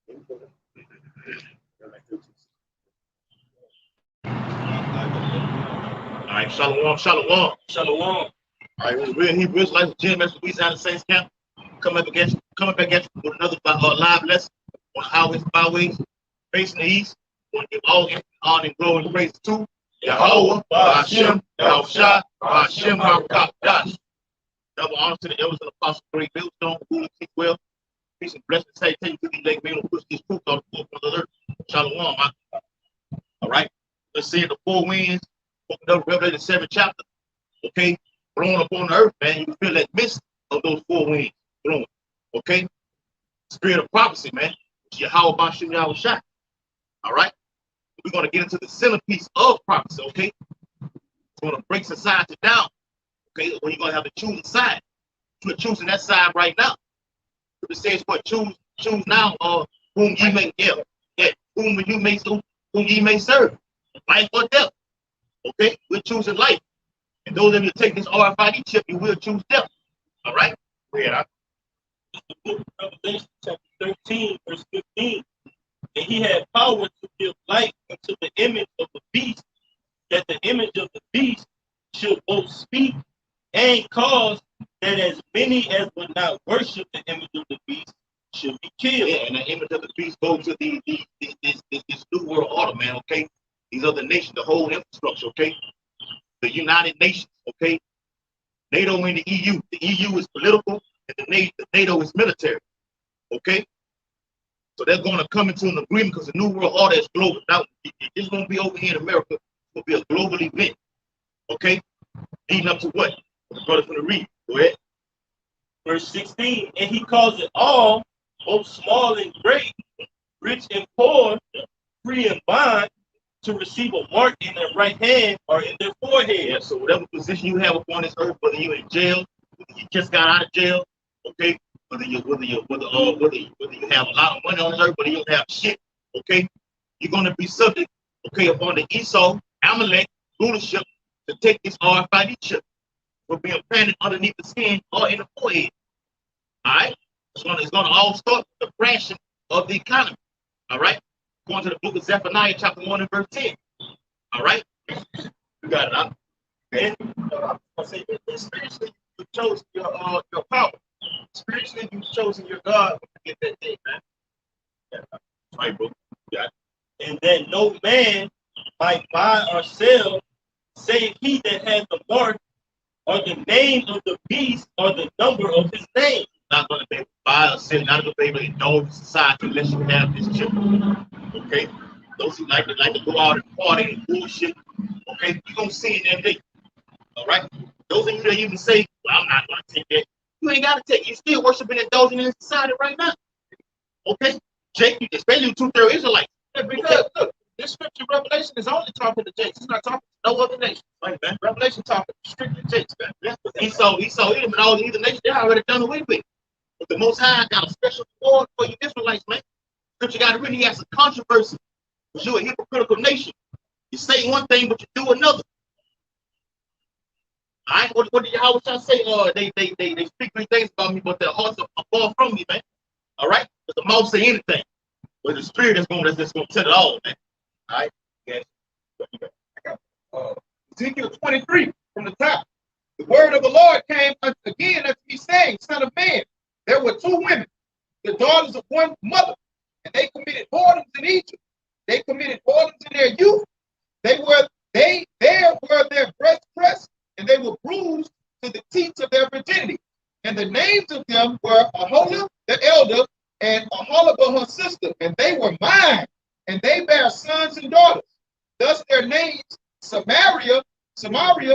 All right, shalom, shalom. Shalom. All right, we're in Hebrew Israelites, GmsLouisianaSaints camp. Coming back at you with another live lesson on the highways and byways, facing the east. We want to give all honor and glory and praise to Yahweh, Hashem, Yahushua, Hashem, Dash. Double honor to the elders and apostles, great millstone, who will keep well. Peace and blessings, salutation to these late men who push this truth on the forefront of the earth. Shalom. All right, let's see the four winds. Open up Revelation 7 chapter. Okay, blowing upon the earth, man. You feel that mist of those four winds blowing. Okay, spirit of prophecy, man. Yahweh Bashem Yahushua. All right, we're going to get into the centerpiece of prophecy. Okay, it's going to break society down. Okay, when you're going to have to choose a side. You're choosing that side right now. It says, "What choose now, whom ye may give, whom ye may serve, life or death." Okay, we're choosing life, and those of you take this RFID chip, you will choose death. All right, the book of Revelation, chapter 13, verse 15. And he had power to give life unto the image of the beast, that the image of the beast should both speak and cause that as many as would not worship the image of the beast should be killed. Yeah, and the image of the beast goes to this new world order, man. Okay, these other nations, the whole infrastructure. Okay, the United Nations. Okay, NATO and the EU. The EU is political, and the NATO is military. Okay, so they're going to come into an agreement because the new world order is global. Now, it's going to be over here in America. It's going to be a global event. Okay, leading up to what? The brother's going to read. Go ahead. Verse 16, and he calls it all, both small and great, rich and poor, free and bond, to receive a mark in their right hand or in their forehead. Yeah, so whatever position you have upon this earth, whether you're in jail, whether you just got out of jail, okay, whether you have a lot of money on this earth, whether you don't have shit, okay, you're going to be subject, okay, upon the Esau, Amalek, rulership to take this RFID chip. Will be implanted underneath the skin or in the forehead. All right, it's going to all start with the crashing of the economy. All right, going to the book of Zephaniah, chapter 1 and verse 10. All right, you got it up. And I say, spiritually, you've chosen your power. Spiritually, you've chosen your God to get that thing, man. Yeah, that's right, bro. You got it. And that no man might buy or sell, save he that has the mark, or the name of the beast, or the number of his name. Not going to be able to buy or sell, not going to be able to indulge society unless you have this chip. Okay? Those who like to go out and party and bullshit, okay, you're going to see it that day. All right? Those of you that even say, well, I'm not going to take that. You ain't got to take it. You're still worshiping and indulging in society right now. Okay? Jake, especially 2/3 Israelites. Because, look, this scripture, Revelation, is only talking to Jakes. It's not talking to no other nation. Right, man. Revelation talking strictly to Jakes, man. Yeah. Esau, Edom, and all the other nations, they're already done away with. But the Most High got a special reward for you Israelites, man. Scripture got to really have some controversy. Because you're a hypocritical nation. You say one thing, but you do another. All right? What did Yahweh say? They speak great things about me, but their hearts are far from me, man. All right? But the mouth say anything. But the spirit is going to tell it all, man. All right? Yes. Ezekiel 23 from the top. The word of the Lord came again unto me, saying, Son of man, there were two women, the daughters of one mother, and they committed whoredoms in Egypt. They committed whoredoms in their youth. There were their breasts pressed, and they were bruised to the teats of their virginity. And the names of them were Aholah the elder, and Aholibah her sister, and they were mine, and they bare sons and daughters. Thus their names, Samaria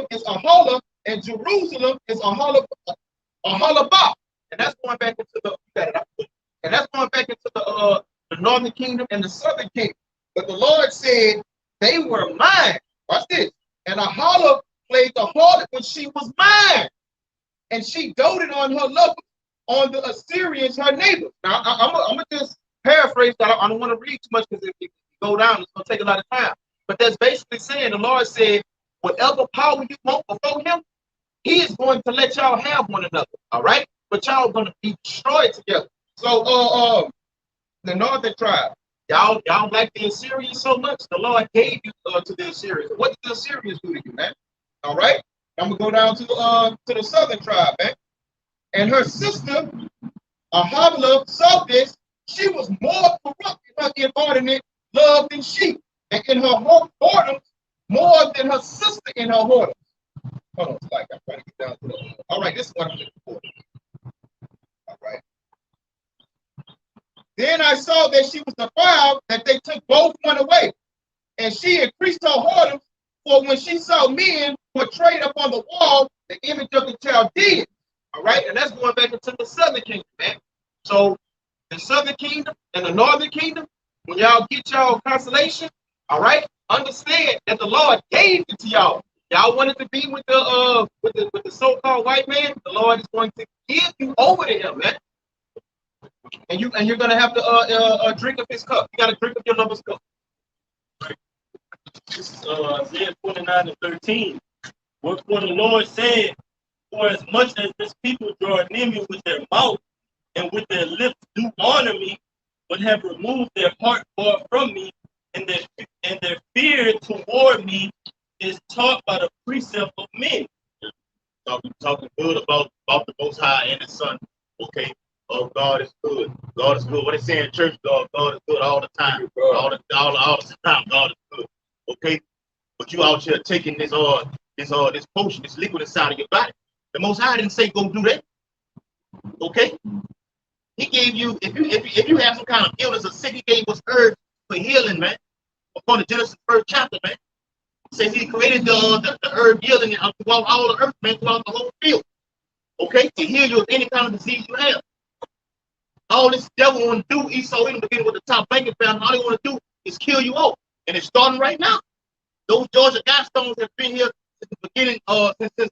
is Aholah, and Jerusalem is Aholibah. And that's going back into the northern kingdom and the southern kingdom. But the Lord said they were mine. Watch this. And Aholah played the harlot when she was mine, and she doted on her lovers, on the Assyrians, her neighbors. Now, I'm going to just paraphrase that. I don't want to read too much because if you go down, it's going to take a lot of time. But that's basically saying the Lord said, whatever power you want before him, he is going to let y'all have one another. All right? But y'all are going to be destroyed together. So The northern tribe. Y'all like the Assyrians so much. The Lord gave you to the Assyrians. What did the Assyrians do to you, man? All right. I'm gonna go down to the southern tribe, man. And her sister, Ahabla, saw this. She was more corrupt in her inordinate love than she, and in her whoredoms more than her sister in her whoredoms. Hold on, like I'm trying to get down to the. All right, this is what I'm looking for. All right. Then I saw that she was defiled, that they took both one away, and she increased her whoredoms. For when she saw men portrayed upon the wall, the image of the Chaldeans. All right, and that's going back into the southern kingdom, man. So the southern kingdom and the northern kingdom, when y'all get y'all consolation, all right, understand that the Lord gave it to y'all. Y'all wanted to be with the so-called white man. The Lord is going to give you over to him, man. And you're gonna have to drink of his cup. You gotta drink of your lover's cup. This is Isaiah 29 and 13. What the Lord said, for as much as this people draw near me with their mouth and with their lips do honor me, but have removed their heart far from me, and their fear toward me is taught by the precept of men. Talking good about the Most High and His Son. Okay. Oh, God is good. God is good. What they say in church, God is good all the time. All the time, God is good. Okay. But you out here taking this potion, this liquid inside of your body. The Most High didn't say go do that. Okay. He gave you, if you have some kind of illness or sick, he gave us herbs for healing, man. According to Genesis 1st chapter, man. Says he created the herb healing throughout all the earth, man, throughout the whole field. Okay, to heal you of any kind of disease you have. All this devil want to do, Esau in the beginning with the top banking family, all they want to do is kill you off. And it's starting right now. Those Georgia Guidestones have been here since the beginning, since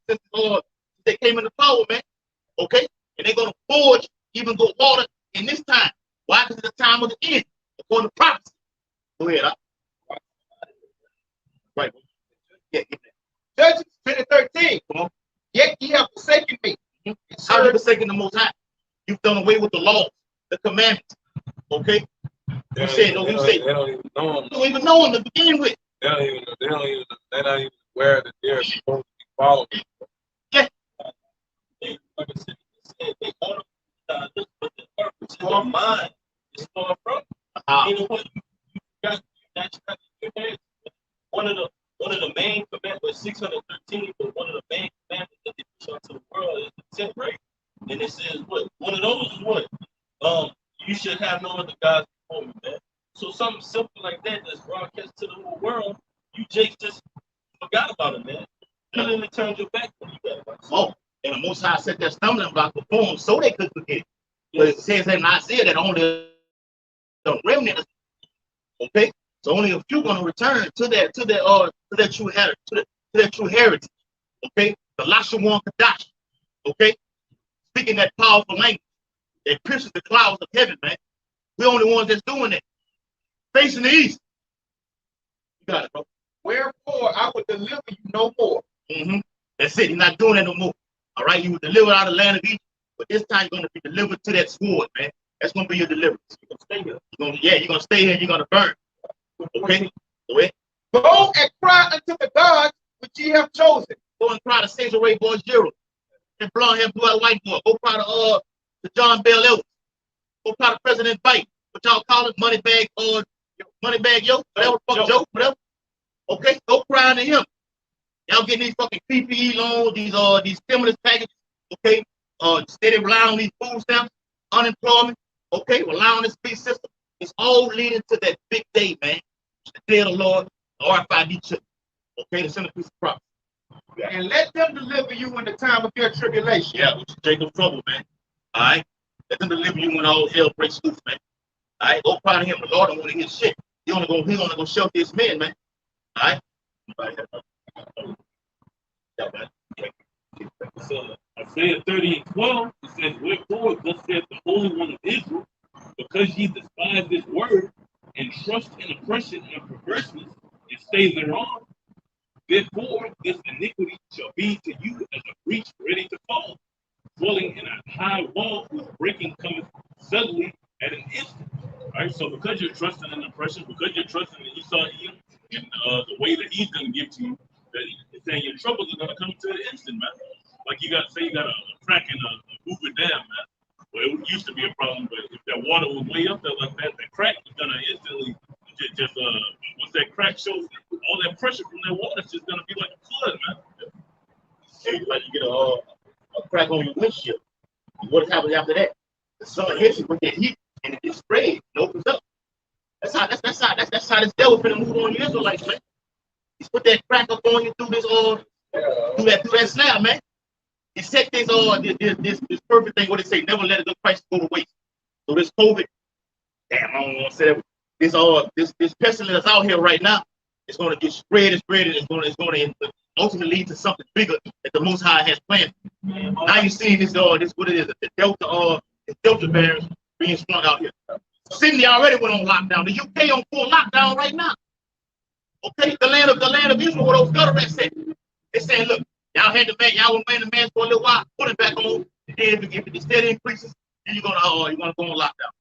they came into power, man. Okay? And they're gonna forge, even go water in this time. Why? Because it's the time of the end, according to prophecy. Go ahead, huh? Right. Yeah, Judges 10:13. Come on. Yet ye have forsaken me. How you forsaken the Most High? You've done away with the laws, the commandments. Okay? You said, no, you say they don't even know him. You don't even know him to begin with. They're not even aware that they're supposed to be following. Yeah. Like I said, they honor this, but the purpose in their mind is far from. You know what? You got your head. One of the main commandments, 613, but one of the main commandments that they push out to the world is the 10th grade. And it says what? One of those is what? You should have no other gods before me, man. So something simple like that that's broadcast to the whole world, you just forgot about it, man. You literally turned your back when you got about it. Oh, and the Most High set that stumbling block before them so they could forget. But it says in Isaiah that only the remnant, okay? So only a few gonna return to that true heritage, to that true heritage. Okay? The Lashawan Kadash, okay? Speaking that powerful language that pierces the clouds of heaven, man. We're the only ones that's doing it. Facing the east. You got it, bro. Wherefore I will deliver you no more. That's it. He's not doing that no more. All right, you were delivered out of the land of Egypt, but this time you're going to be delivered to that sword, man. That's going to be your deliverance. You're going to stay here. You're going to stay here. You're going to burn. Okay? Go ahead. Go and cry unto the gods which ye have chosen. Go and cry to Caesar Ray Boy Gerald. And blonde hair, blue white boy. Go cry to John Bell Ellis. Go cry to President Biden. What y'all call it? Money bag yo, whatever, fuck Joe, whatever. Okay, go cry to him. Y'all getting these fucking PPE loans, these stimulus packages, okay? Steady relying on these food stamps, unemployment, okay, relying on this free system. It's all leading to that big day, man. The day of the Lord, the RFID chip. Okay, the centerpiece of prophecy. Yeah. And let them deliver you in the time of your tribulation. Yeah, which is Jacob's trouble, man. All right? Let them deliver you when all hell breaks loose, man. All right, go cry to him. The Lord don't want to hear shit. He only gonna shelter his men, man. All right. So Isaiah 30:12, it says, wherefore thus saith the Holy One of Israel, because ye despise this word, and trust in oppression and perverseness, and stay thereon, therefore this iniquity shall be to you as a breach ready to fall, dwelling in a high wall whose breaking cometh suddenly at an instant. Right? So because you're trusting in the pressure, because you're trusting that you saw him in the way that he's going to give to you, that he's saying your troubles are going to come to an instant, man. Like you got, say you got a crack in a Hoover Dam, man. Well, it used to be a problem, but if that water was way up there like that, that crack is going to instantly just once that crack shows, all that pressure from that water is just going to be like a flood, man. It's like you get a crack on your windshield. What happens after that? The sun hits it with that heat and it gets sprayed and opens up. That's how this devil finna move on you Israelites, man. He's put that crack up on you through this through that snap, man. He set this this perfect thing, what they say, never let a good Christ go to waste. So this COVID, damn, I don't want to say that. This pestilence that's out here right now, it's gonna get spread and spread, and it's gonna ultimately lead to something bigger that the Most High has planned. Now you see this what it is, the Delta variant being sprung out here. Sydney already went on lockdown. The UK on full lockdown right now. Okay, the land of Israel, where those gutter rats said. They're saying, look, y'all had the man, y'all were wearing the mask for a little while, put it back on. And then if it steady increases, then you're gonna go on lockdown. You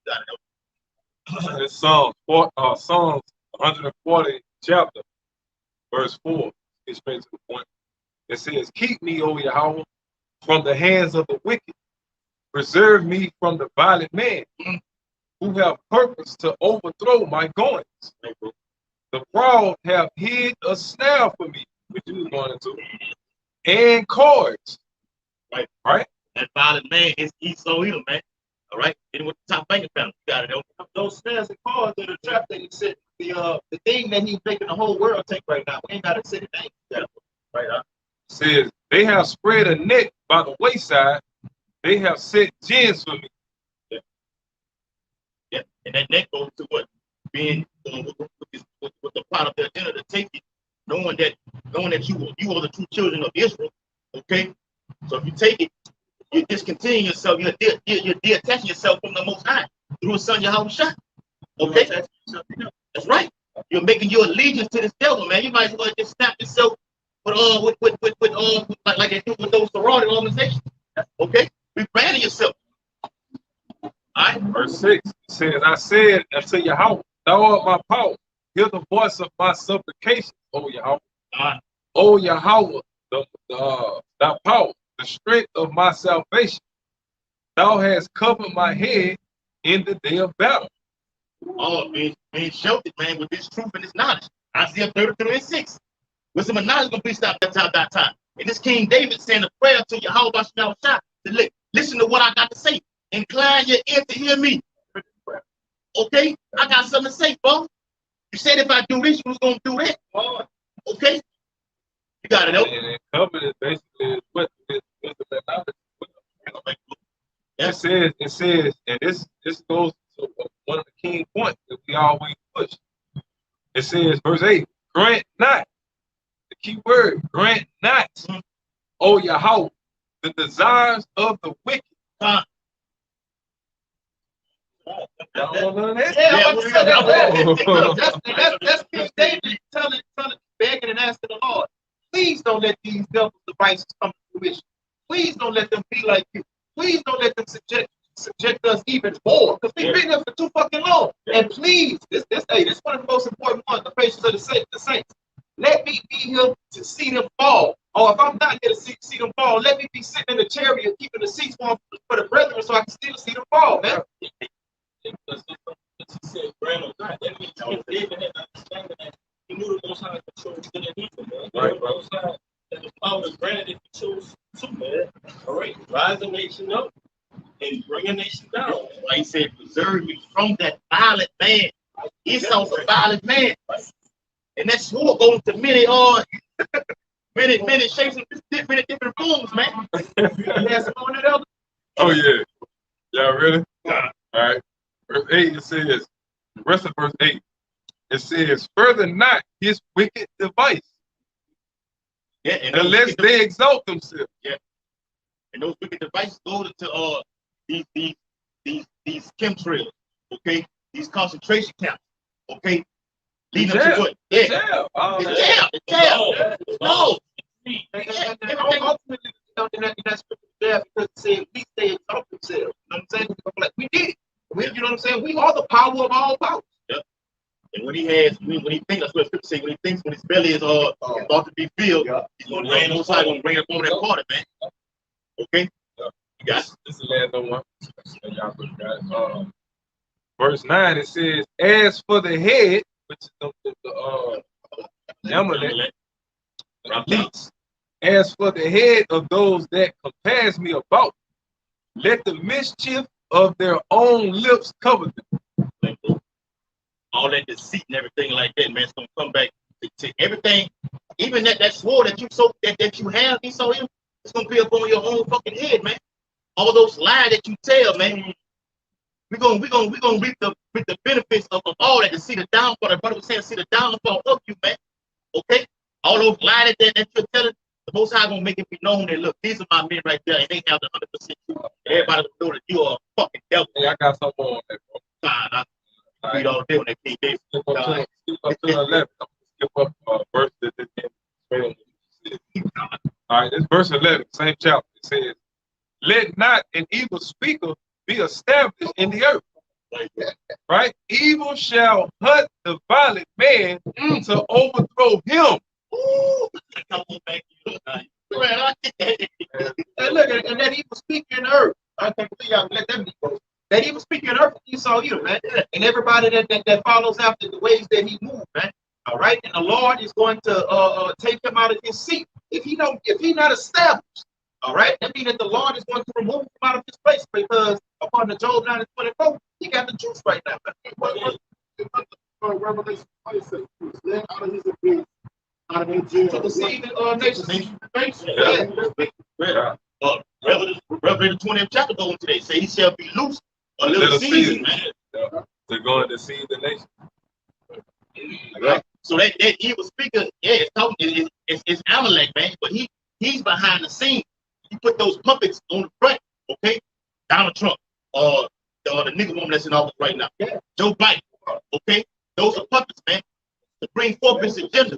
got it. It's Psalms 140 chapter, verse 4. Get straight to the point. It says, keep me, O Yahweh, from the hands of the wicked. Preserve me from the violent man who have purpose to overthrow my goings. The proud have hid a snare for me, which you was going into, and cords. Right? That violent man is Esau Edom, man. All right? And with the top bank account, you got it. Those snares and cords are the trap that he said, the thing that he's making the whole world take right now. We ain't got to say the name. Right? Says, they have spread a net by the wayside. They have set gins for me. Yeah. And that net goes to what? Being with the part of their agenda to take it, knowing that you are the true children of Israel. Okay? So if you take it, you discontinue yourself, you're detaching yourself from the Most High through His Son Yahushua. Okay? That's right. You're making your allegiance to this devil, man. You might as well just snap yourself with like they do with those sorority organizations. Okay? Rebranding yourself. All right? Verse 6 says, I said unto Yahweh, thou art my power. Hear the voice of my supplication, O Yahweh. O Yahweh, thy power, the strength of my salvation. Thou hast covered my head in the day of battle. Oh, being sheltered, man, with this truth and this knowledge. Isaiah 33:6. Wisdom and knowledge gonna be stopped that time. And this King David saying a prayer to Yahweh Bashal Shah to listen to what I got to say. Incline your ear to hear me. Okay? I got something to say, bro. You said if I do this, you was gonna do that. Okay? You got it, though. And covenant basically what wisdom and knowledge. It says, and this goes to one of the key points that we always push. It says, verse 8, grant not, the key word, grant not, O Yahweh, the desires of the wicked. That's King David telling, begging and asking the Lord, please don't let these devils' devices come to fruition. Please don't let them be like you. Please don't let them subject us even more, because we've been here for too fucking long. And please, this one of the most important ones, the patience of the saints. Let me be here to see them fall. Or if I'm not here to see them fall, let me be sitting in the chariot keeping the seats warm for the brethren so I can still see them fall, man. He said, "Grant or not." That means David had understanding that he knew the Most High control good and evil, man. Right, the Most High, that the power is granted if he chose to, man. All right, rise a nation up and bring a nation down. Like he said, preserve me from that violent man. Esau's a violent man. And that's who goes to many shapes and many different forms, man. Oh yeah. Y'all ready? All right. Verse 8, it says, the rest of verse 8, it says, further not his wicked device. Yeah, and unless they exalt themselves. Yeah. And those wicked devices go to these chemtrails, okay? These concentration camps, okay? Leading up to what? Yeah. Jail. The jail. No. Ultimately, that's there because it said at least they exalt themselves. You know what I'm saying? Like we did it. We, you know what I'm saying? We are the power of all powers. And when he thinks, that's what Scripture say, when he thinks when his belly is about to be filled, he's going to rain on side, going to bring up on that party, man. Okay? You got it? This is the last one. Verse 9, it says, as for the head, which is the Amalek, as for the head of those that compass me about, let the mischief of their own lips cover them. All that deceit and everything like that, man, it's gonna come back to everything. Even that sword that you that you have, he saw him, it's gonna be up on your own fucking head, man. All those lies that you tell, man. We're gonna reap the benefits of all that, to see the downfall. The brother was saying, see the downfall of you, man. Okay? All those lies that you're telling, the Most High gonna make it be known that, look, these are my men right there, and they have the 100% truth. Everybody will know that you are a fucking devil. Hey, I got something more on that, bro. I read all day on that King David. Skip up to 11. I'm gonna skip up verse that. All right, this verse 11, same chapter. It says, let not an evil speaker be established in the earth. Right? Evil shall hunt the violent man to overthrow him. And look, and that evil speaker in the earth. I can't believe y'all let them be close. That evil speaker in the earth, you saw you, man. And everybody that follows after the ways that he moved, man. All right. And the Lord is going to take him out of his seat. If he not established, all right, that means that the Lord is going to remove him out of his place, because upon the Job 9:24, he got the juice right now. Revelation 26, led out of his abuse, out of his jail. To deceive the nations. Revelation 20th chapter going today. Say he shall be loose a little season, man. They're going to deceive the nation. Right? So that evil speaker, yeah, it's Amalek, man, but he's behind the scenes. He put those puppets on the front, okay? Donald Trump, the nigga woman that's in office right now, Joe Biden, okay? Those are puppets, man, to bring forth his agenda.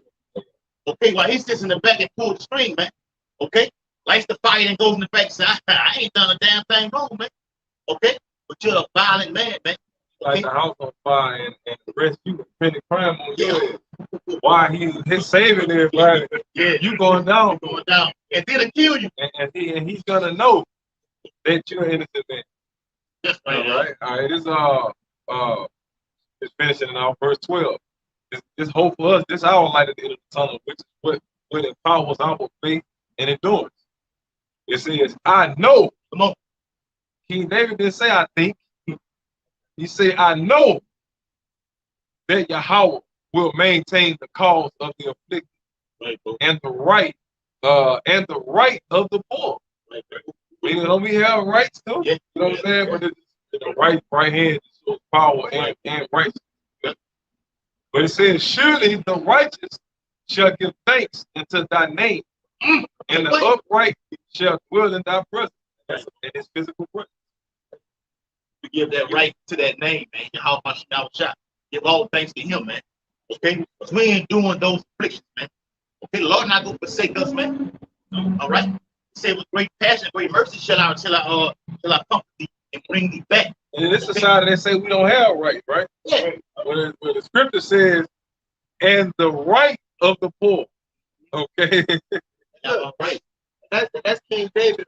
Okay, while he sits in the back and pulls the string, man, okay? Lights the fire and goes in the back and says, I ain't done a damn thing wrong, man, okay? But you're a violent man, man. Like the house on fire and arrest you and commit crime on your head. Why he's saving everybody? Yeah, you going down. Going down. And then kill you. And he's gonna know that you're innocent man. That's right. All right. It's finishing now, verse 12. This hope for us, this our light at the end of the tunnel, which is what empowers our faith and endurance. It says, I know. Come on. King David didn't say I think. He said, I know that Yahweh will maintain the cause of the afflicted, and the right of the poor. We don't we have rights too? You know what I'm saying? But it's the right hand shows power and righteousness. But it says, surely the righteous shall give thanks unto thy name, and the upright shall dwell in thy presence. That's in his physical presence. We give that right to that name, man. How much now shot? Give all thanks to him, man. Okay? Because we ain't doing those afflictions, man. Okay, the Lord not gonna forsake us, man. All right? He said with great passion, great mercy shall I comfort thee and bring thee back. And in this society they say we don't have rights, right? Yeah. When the scripture says, and the right of the poor. Okay. Right. That's King David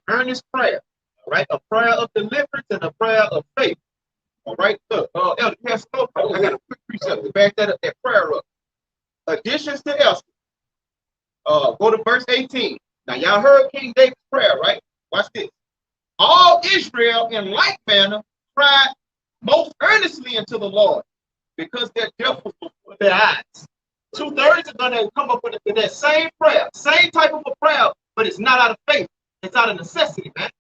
earnest prayer. Right, a prayer of deliverance and a prayer of faith. All right, look, Elder, I got a quick precept to back that prayer up. Additions to Esther. Go to verse 18. Now, y'all heard King David's prayer, right? Watch this. All Israel in like manner cried most earnestly unto the Lord, because their death was before their eyes. 2/3 are going to come up with that same prayer, same type of a prayer, but it's not out of faith. It's out of necessity, man.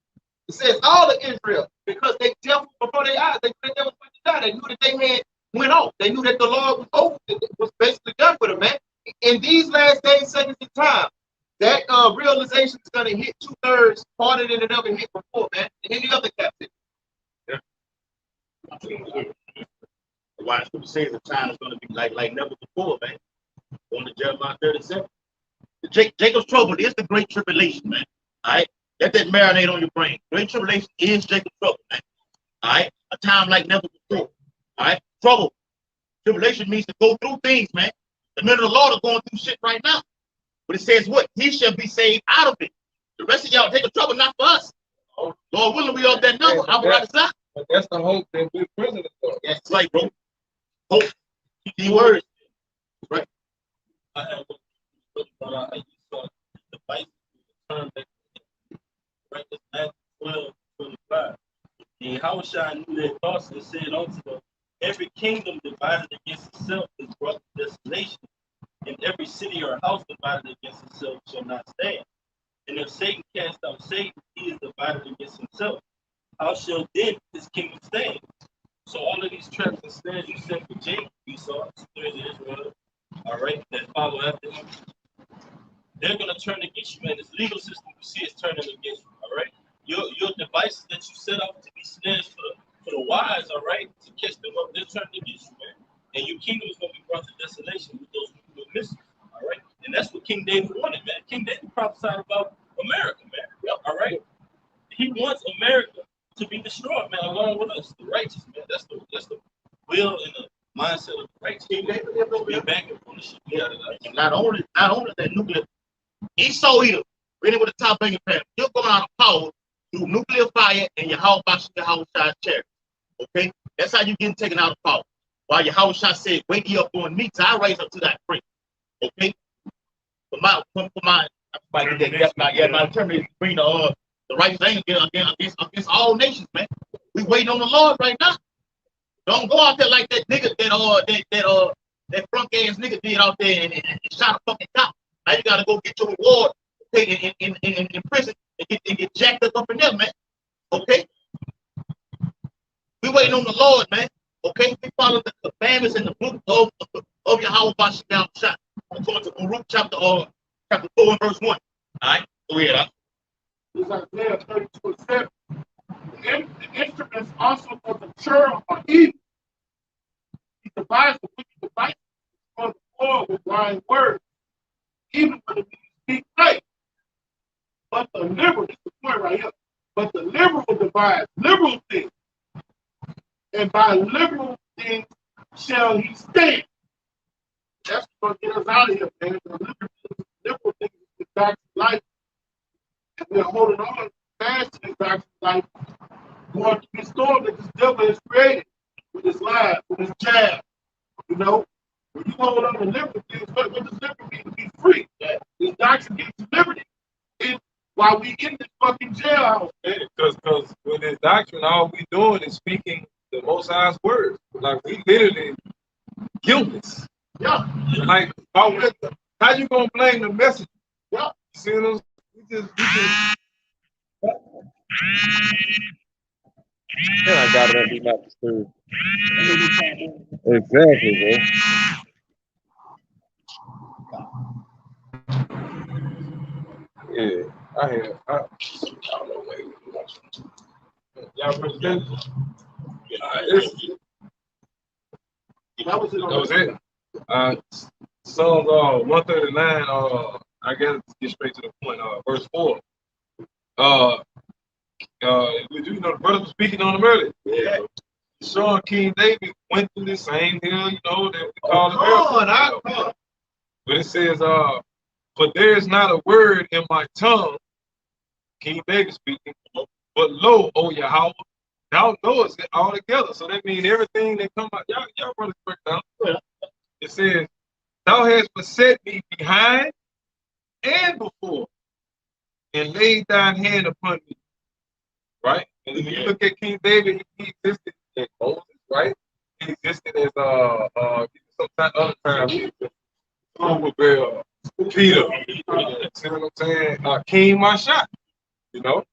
It says all of Israel, because they death before their eyes. They knew that they was going to die. They knew that they had went off. They knew that the Lord was over. It was basically done for them, man. In these last days, seconds of time, that realization is going to hit 2/3 harder than it ever hit before, man. In any other captivity. Why Scripture says the time is going to be like never before, man. Going to Jeremiah 37. Jacob's trouble is the great tribulation, man. All right. Let that marinate on your brain. Great tribulation is Jacob's trouble, man. right? A time like never before. All right? Trouble. Tribulation means to go through things, man. The men of the Lord are going through shit right now. But it says what? He shall be saved out of it. The rest of y'all take a trouble, not for us. Lord willing, we of that number. I'm right aside. But that's the hope that we're prisoners for. That's right, bro. Hope. Key words. Right. I have I saw the device turn back. Right, this Matthew 12:25. And Yahushua knew their thoughts and said unto them, every kingdom divided against itself is brought to desolation, and every city or house divided against itself shall not stand. And if Satan cast out Satan, he is divided against himself. How shall then his kingdom stand? So all of these traps and snares you set for Jacob, Esau, sons of Israel, all right, that follow after him, they're going to turn against you, man. This legal system you see is turning against you, all right? Your devices that you set up to be snares for the wise, all right, to catch them up, they're turning against you, man. And your kingdom is going to be brought to desolation with those who are missing, all right? And that's what King David wanted, man. King David prophesied about America, man, all right? He wants America to be destroyed, man, along with us, the righteous, man. That's the will and the mindset of the righteous. King David, be back on the shit. Yeah, not only that nuclear, Esau either, ready with the top banging pan, you're going out of power through nuclear fire and Yahushua's charity. Okay? That's how you getting taken out of power. While Yahushua said, wake you up on me, so I raise up to that point. Okay? For my determination to bring the righteous anger against all nations, man. We waiting on the Lord right now. Don't go out there like that nigga that drunk ass nigga did out there and shot a fucking cop. Now you gotta go get your reward in prison and get jacked up in there, man. Okay? We waiting on the Lord, man. Okay? We follow the commandments in the book of Yahweh Basham Shah. According to Baruch chapter 4 and verse 1. Alright? Go ahead, This is Isaiah 32:7. The instruments also for the churl are evil. He divides the wicked devices for the poor with lying words, even when the speak right. But the liberal, this is the point right here. But the liberal divides liberal things, and by liberal things shall he stand. That's what get us out of here, man. The liberal things is the doctrine of life. And we're holding on fast to this doctrine of life, going to the storm that this devil has created with his lies, with his jab. You know, when you hold on to liberal things, what does liberty mean? To be free. This doctrine gives you liberty. While we in this fucking jailhouse. Because with this doctrine, all we doing is speaking the Most High's words. Like, we literally guiltless. Yeah. Like, how you gonna blame the messenger? Yeah. You see what I'm saying? We just Yeah, I got it. Be not disturbed. Exactly, bro. yeah. I don't know what y'all understand? That was it. That was it. Psalms 139. I guess get straight to the point. Verse 4. You know, the brother was speaking on him earlier. Yeah. Showing King David went through the same hill, you know, that we call it. But it says, but there is not a word in my tongue, King David speaking, but lo, O Yahweh, thou knowest it all together. So that means everything that come out, y'all brothers break down. It says, thou hast beset me behind and before, and laid thine hand upon me. Right? And if you look at King David, he existed as Moses, right? He existed as sometimes other times he existed Peter. See what I'm saying? King Masha, you know?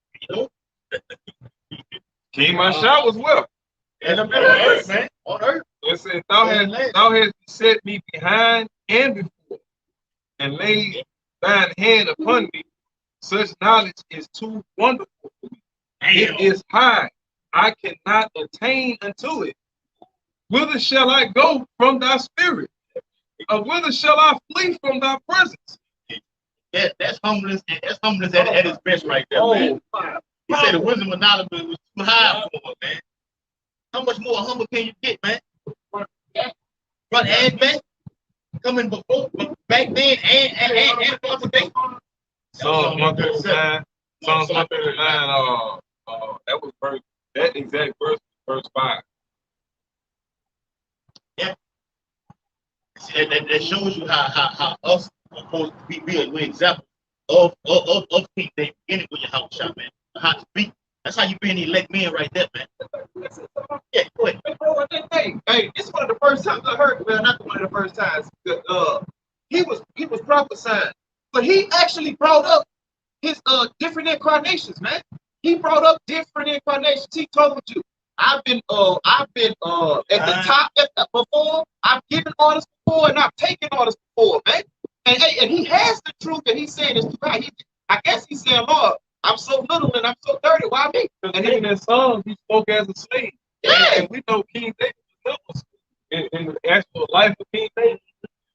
King Masha was well. And on earth, man. On earth. It says, thou hast set me behind and before, and laid thine hand upon me. Such knowledge is too wonderful for me. It is high. I cannot attain unto it. Whither shall I go from thy spirit? Or whither shall I flee from thy presence? Yeah, that's humbleness. That's humbleness at its best right there, man. He said the wisdom of knowledge was too high for him, man. How much more humble can you get, man? Front and back, coming before, back then and for today. Psalms 139. Psalms 139. That was verse. That exact verse, verse 5. Yeah. See, that shows you how us are supposed to be a good example of King David, beginning with your house shop, man. How to be. That's how you be an elect man right there, man. Yeah, go ahead. Hey, this is one of the first times I heard. Well, not one of the first times. He was prophesying, but he actually brought up his different incarnations, man. He brought up different incarnations. He told you, I've been at the top before. I've given orders before, and I've taken orders before, man. And he has the truth, and he's saying this to God. I guess he's saying, Lord, I'm so little and I'm so dirty. Why me? And in that song, he spoke as a slave. Yeah. And we know King David was in the actual life of King David.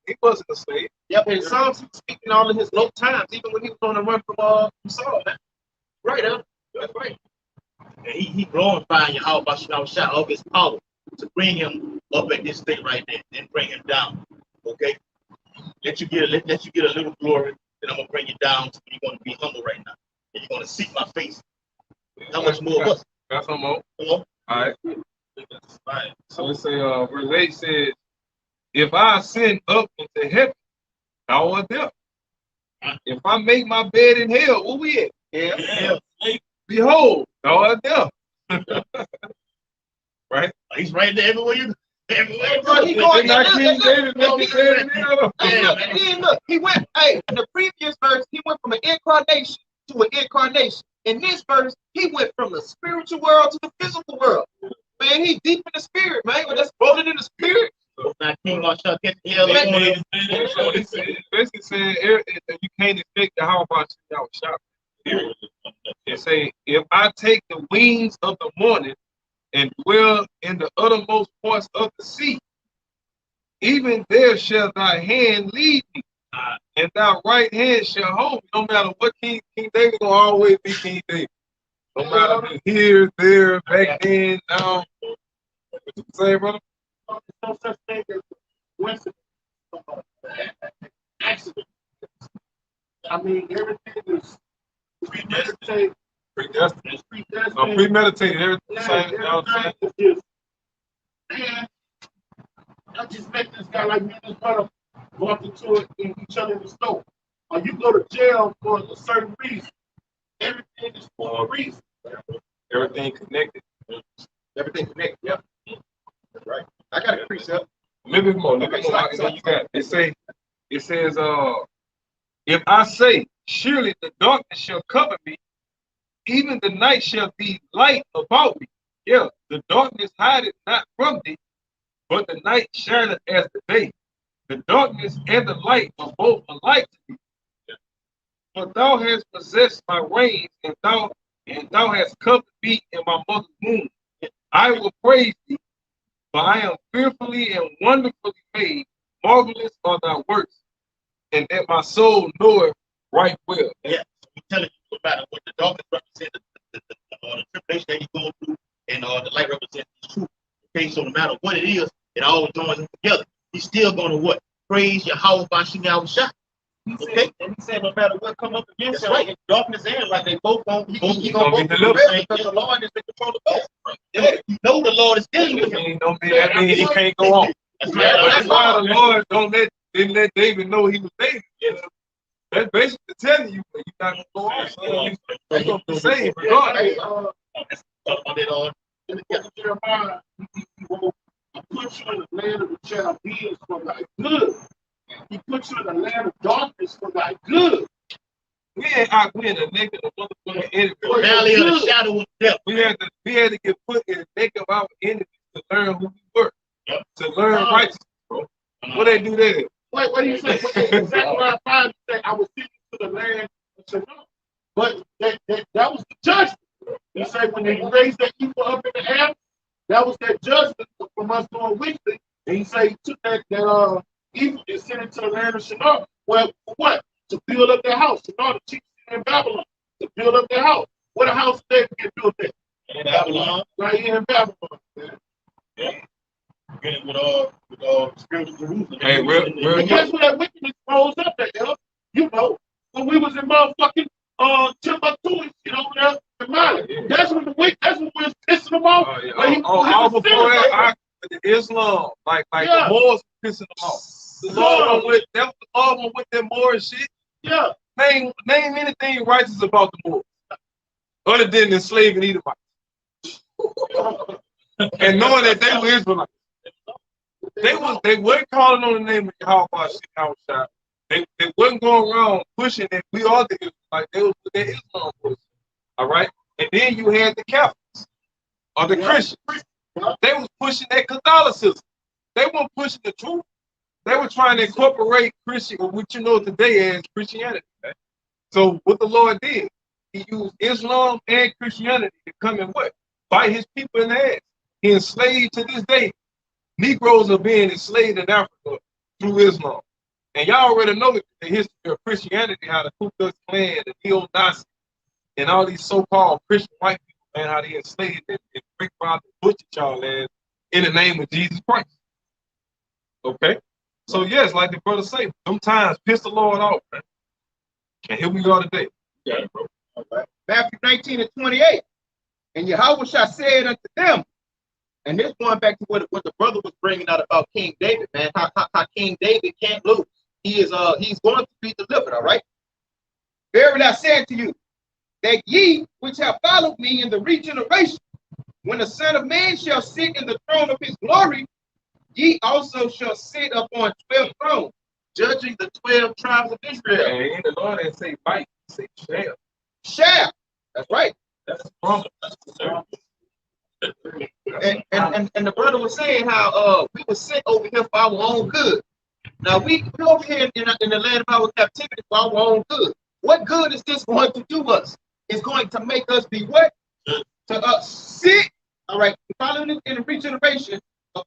He wasn't a slave. Yep, in Psalms, he was speaking all in his low times, even when he was on the run from Saul, man. Right, that's right. And he glorifying Yahweh Shah of his power to bring him up at this state right there, then bring him down. Okay? Let you get a little glory, then I'm gonna bring you down to where you're gonna be humble right now. And you're gonna seek my face. How much more of us? Got some more? Come on. All right. So let's say verse 8 says, if I ascend up into heaven, thou art there. If I make my bed in hell, where we at? Yeah. Behold, thou art there. Right? He's right there everywhere you everywhere. Bro, he going not King David make his bed in hell. He went, in the previous verse, he went from an incarnation to an incarnation. In this verse, he went from the spiritual world to the physical world. Man, he deep in the spirit, man. When that's floated in the spirit. Not King Marshall get the hell So it basically saying you can't expect the how about y'all shop. It say, if I take the wings of the morning and dwell in the uttermost parts of the sea, even there shall thy hand lead me, and thy right hand shall hold me. No matter what King David gonna always be King David. No matter here, there, back then, now. What you say, brother? No such thing as coincidence. Accident. I mean, everything is premeditated. Predestined. Predestined. Premeditated. Everything. Yeah, You know what I'm saying? it's just, man, I just met this guy like me and his brother walked into each other in the store. Or you go to jail for a certain reason. Everything is for a reason. Everything connected. Everything connected, yep. Right. I got a precept. Little bit more. You got it. It says, if I say, surely the darkness shall cover me, even the night shall be light about me. Yeah, the darkness hideth not from thee, but the night shineth as the day. The darkness and the light are both alike to me. But thou hast possessed my reins, and thou hast covered me in my mother's womb. I will praise thee, for I am fearfully and wonderfully made. Marvelous are thy works, and that my soul knoweth right well. Yeah, I'm telling you, no matter what the darkness represents, the tribulation that you're going through, and the light represents the truth. Okay, so no matter what it is, it all joins them together. He's still going to what? Praise Yahweh Bashim Yahweh. Okay, and he said no matter what come up against him, right. Darkness and light, they both gonna be delivered because the Lord is in control of both. Right. Yeah. You know the Lord is dealing with him. That means he can't go on. That's right. That's why the Lord didn't let David know he was David. Yeah. That's basically telling you that you're not gonna go on. You're gonna be saved regardless. Jeremiah, he put you in the land of the Chaldeans for thy good. He put you in the land of darkness for thy good. We ain't out in the neck of the motherfucking enemy. Valley of the shadow of death. We had to get put in the neck of our enemies to learn who we were. Yep. To learn righteousness, bro. What they do there? What do you say? Zechariah 5 say, I was sitting to the land of Shinar. But that was the judgment. He said when they raised that people up in the air, that was that judgment from us doing wickedly. And he said he took that evil and sent it to the land of Shinar. Well, for what? To build up their house. Shinar, the chief city in Babylon, to build up their house. What a house did they get built there? And Babylon, right here in Babylon, man. yeah. Get it with spiritual Jerusalem. Hey, real And guess where that wickedness rose up at, yo? You know, when we was in motherfucking Timbuktu and shit over there in Mali. Yeah. That's when we was pissing them off. Oh, yeah. When he All was before that, celebrating. the Islam, like Yeah. the Moors pissing them off. The Lord went with that Moor shit. Yeah. Name anything righteous about the Moors, other than enslaving Edomites. And knowing that they were Israelites. They weren't calling on the name of Yahweh Shah. They wasn't going around pushing that we are the Israelites. They was with their Islam pushing. All right? And then you had the Catholics or the Christians. They was pushing that Catholicism. They weren't pushing the truth. They were trying to incorporate Christian, or what you know today as Christianity. Right? So what the Lord did, he used Islam and Christianity to come and what? Bite his people in the ass. He enslaved to this day. Negroes are being enslaved in Africa through Islam. And y'all already know the history of Christianity, how the Ku Klux Klan, the neo-Nazis, and all these so-called Christian white people, man, how they enslaved and break around and butchered y'all ass in the name of Jesus Christ. Okay? So yes, like the brother say, sometimes piss the Lord off, man. And here we are today. Yeah, bro. All right. Matthew 19:28. And Yahweh shall say it unto them. And this going back to what the brother was bringing out about King David, man. How King David can't lose. He's going to be delivered, all right? Verily I say unto you, that ye which have followed me in the regeneration, when the Son of Man shall sit in the throne of his glory, ye also shall sit upon 12 thrones, judging the 12 tribes of Israel. And the Lord didn't say fight, he said shall. Shall. That's right. That's wrong. And the brother was saying how we were sent over here for our own good. Now we over here in the land of our captivity for our own good. What good is this going to do us? It's going to make us be what? To sit. All right. Following it in the regeneration,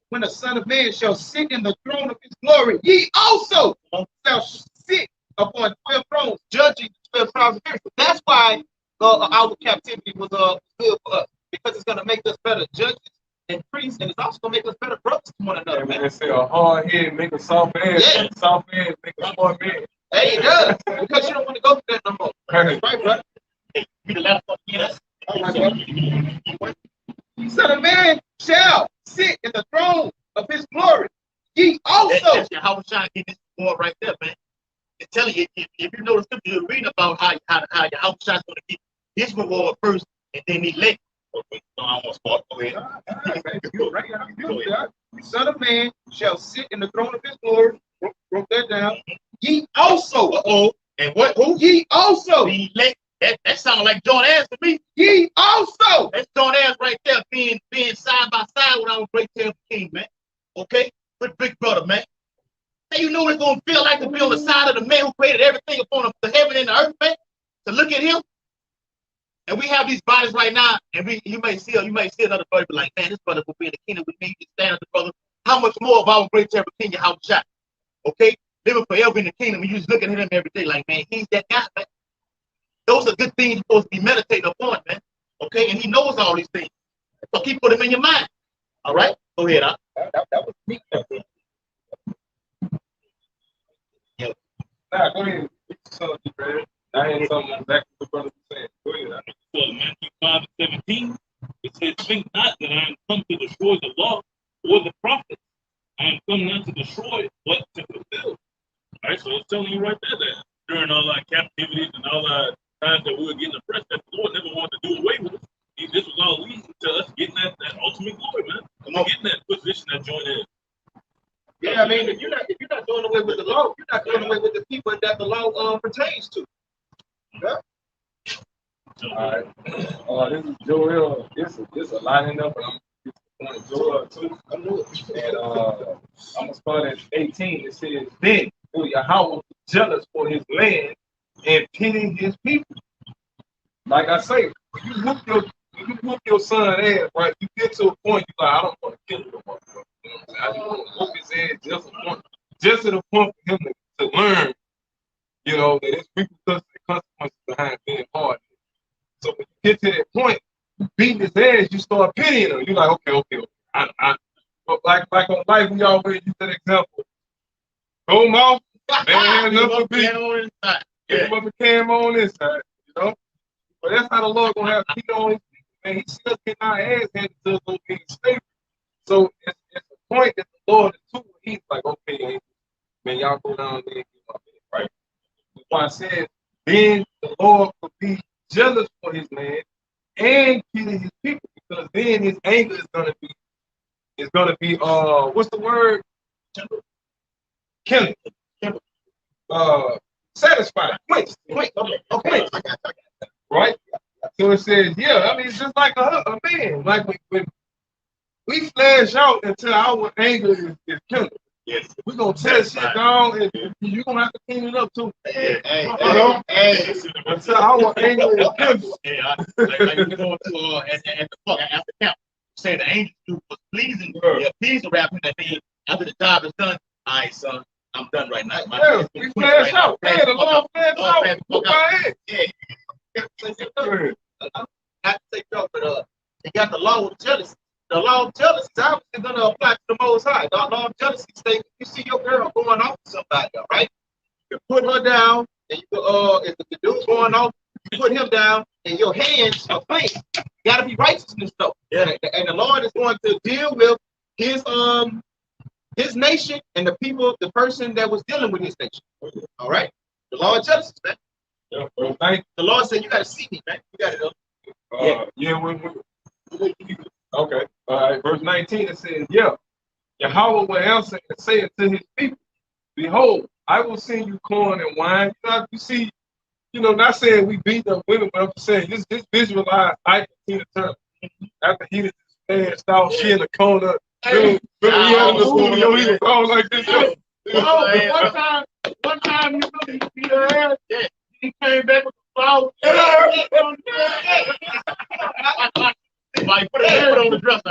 when the Son of Man shall sit in the throne of his glory, ye also shall sit upon 12 thrones, judging the 12 tribes of Israel. That's why our captivity was good for us, because it's going to make us better judges and priests, and it's also going to make us better brothers to one another. Man, they say a hard head make a soft ass, Yeah. soft ass make a smart man. Hey, it does, because you don't want to go through that no more. Right. Right, brother? You the last one, yes. All right, brother. Son of Man shall sit in the throne of his glory. Ye also. That's Yahweh Shah getting this war right there, man. It's telling you, if you know the scripture, you're reading about how Yahweh Shah is going to get his reward first, and then elect. Okay, no, I want to start. Go ahead. Son of Man shall sit in the throne of his glory. Wrote that down. Ye also. And what? Who? Ye also. The elect. That sounds like John Ass to me. Ye also. That's John Ass right there, being side by side with our great terrible king, man. Okay? With big brother, man. Hey, you know what it's gonna feel like to be on the side of the man who created everything upon the heaven and the earth, man? To look at him. And we have these bodies right now, and you may see another brother be like, man, this brother will be in the kingdom with me, stand up the brother. How much more of our great terrible king, Yahweh Shah? Okay? Living forever in the kingdom, and you just looking at him every day like, man, he's that guy, man. Those are good things you're supposed to be meditating upon, man. Okay, and he knows all these things. So keep putting them in your mind. All right? Go ahead, huh? That was me. Nah, go ahead. I had something back to the brother saying. Go ahead. So Matthew 5:17, it says, think not that I am come to destroy the law or the prophets. I am come not to destroy, but to fulfill. All right, so it's telling you right there that during all our captivities and all our times that we were getting oppressed, that the Lord never wanted to do away with us. This was all leading to us getting that ultimate glory, man. Come on, getting that position that joint is. Yeah, I mean, if you're not doing away with the law, you're not doing away with the people that the law pertains to. Yeah. All right. This is Joel. This a lining up, and I'm going to Joel too. I knew it. And I'm gonna start at 18. It says, then will Yahweh be jealous for his land and pity his people. Like I say, when you whoop your son ass, right? You get to a point you're like, I don't want to kill him no more. You know what I'm saying? I just want to whoop his ass just to the point for him to learn, you know, that it's repercussions and consequences behind being hard. So when you get to that point, you beating his says you start pitying them. You're like, okay. But like on life, we always use that example. Go mouth, man had enough to be. Get him up and cam on this side, you know. But that's how the Lord gonna have Peter on his feet, man. He's still getting our ass handed to us on being slavery. So it's a point that the Lord is too. He's like, okay, man, y'all go down there and get my bed, right? That's why I said, then the Lord will be jealous for his land and killing his people, because then his anger is gonna be what's the word? Kindled. Satisfied. Quenched. Okay. Right? So it says, yeah, I mean, it's just like a man. Like when we flash out until our anger is kindled. Yes. We're going to tear shit down, and you're going to have to clean it up, too. Hey, until our anger is kindled. Like we going to at the fuck after camp, say the angels do was pleasing. Yeah, please the rapper that they after the job is done. All right, son, I'm done right now. Yeah, we flash out. Yeah, the Lord flash out. Go ahead. Yeah. Not to take joke, but he got the law of jealousy. The law of jealousy is obviously going to apply to the Most High. The law of jealousy states you see your girl going off with somebody, all right? You put her down, and you if the dude's going off, you put him down, and your hands are clean. You got to be righteous in this stuff. Yeah. And the Lord is going to deal with his nation and the people, the person that was dealing with his nation. All right? The law of jealousy, man. Yeah, the Lord said, you got to see me, man. You got it. Okay. All right. Verse 19, it says, yeah, Yahweh will answer and say unto his people, behold, I will send you corn and wine. You see, not saying we beat up women, but I'm saying this visualize Ike and Tina Turner. After he just passed out, she in the corner. He had in the studio, he was all like this. One time you beat her ass. Yeah. He came back with the flowers. Like put on the dresser.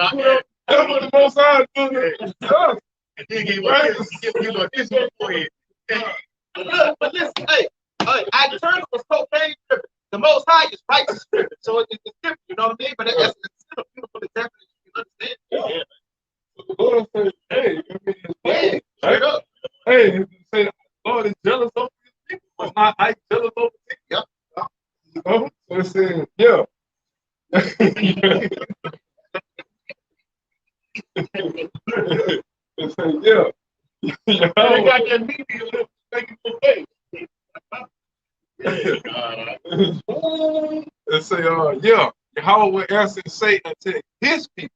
That's what the Most High doing. And then give you a this one for you. But listen, hey, I turned was cocaine driven. The Most High is righteous driven. So it's different, you know what I mean? But that's still a beautiful example that you can understand. Yeah. The Lord says, hey, Yeah, straight up. Hey, you say the Lord is jealous of his people. But not I jealous of his people. Yep. You know? So it says, yeah. It says, yeah. They got that media lip making the face. It say, yeah, Yahweh will answer and say unto his people,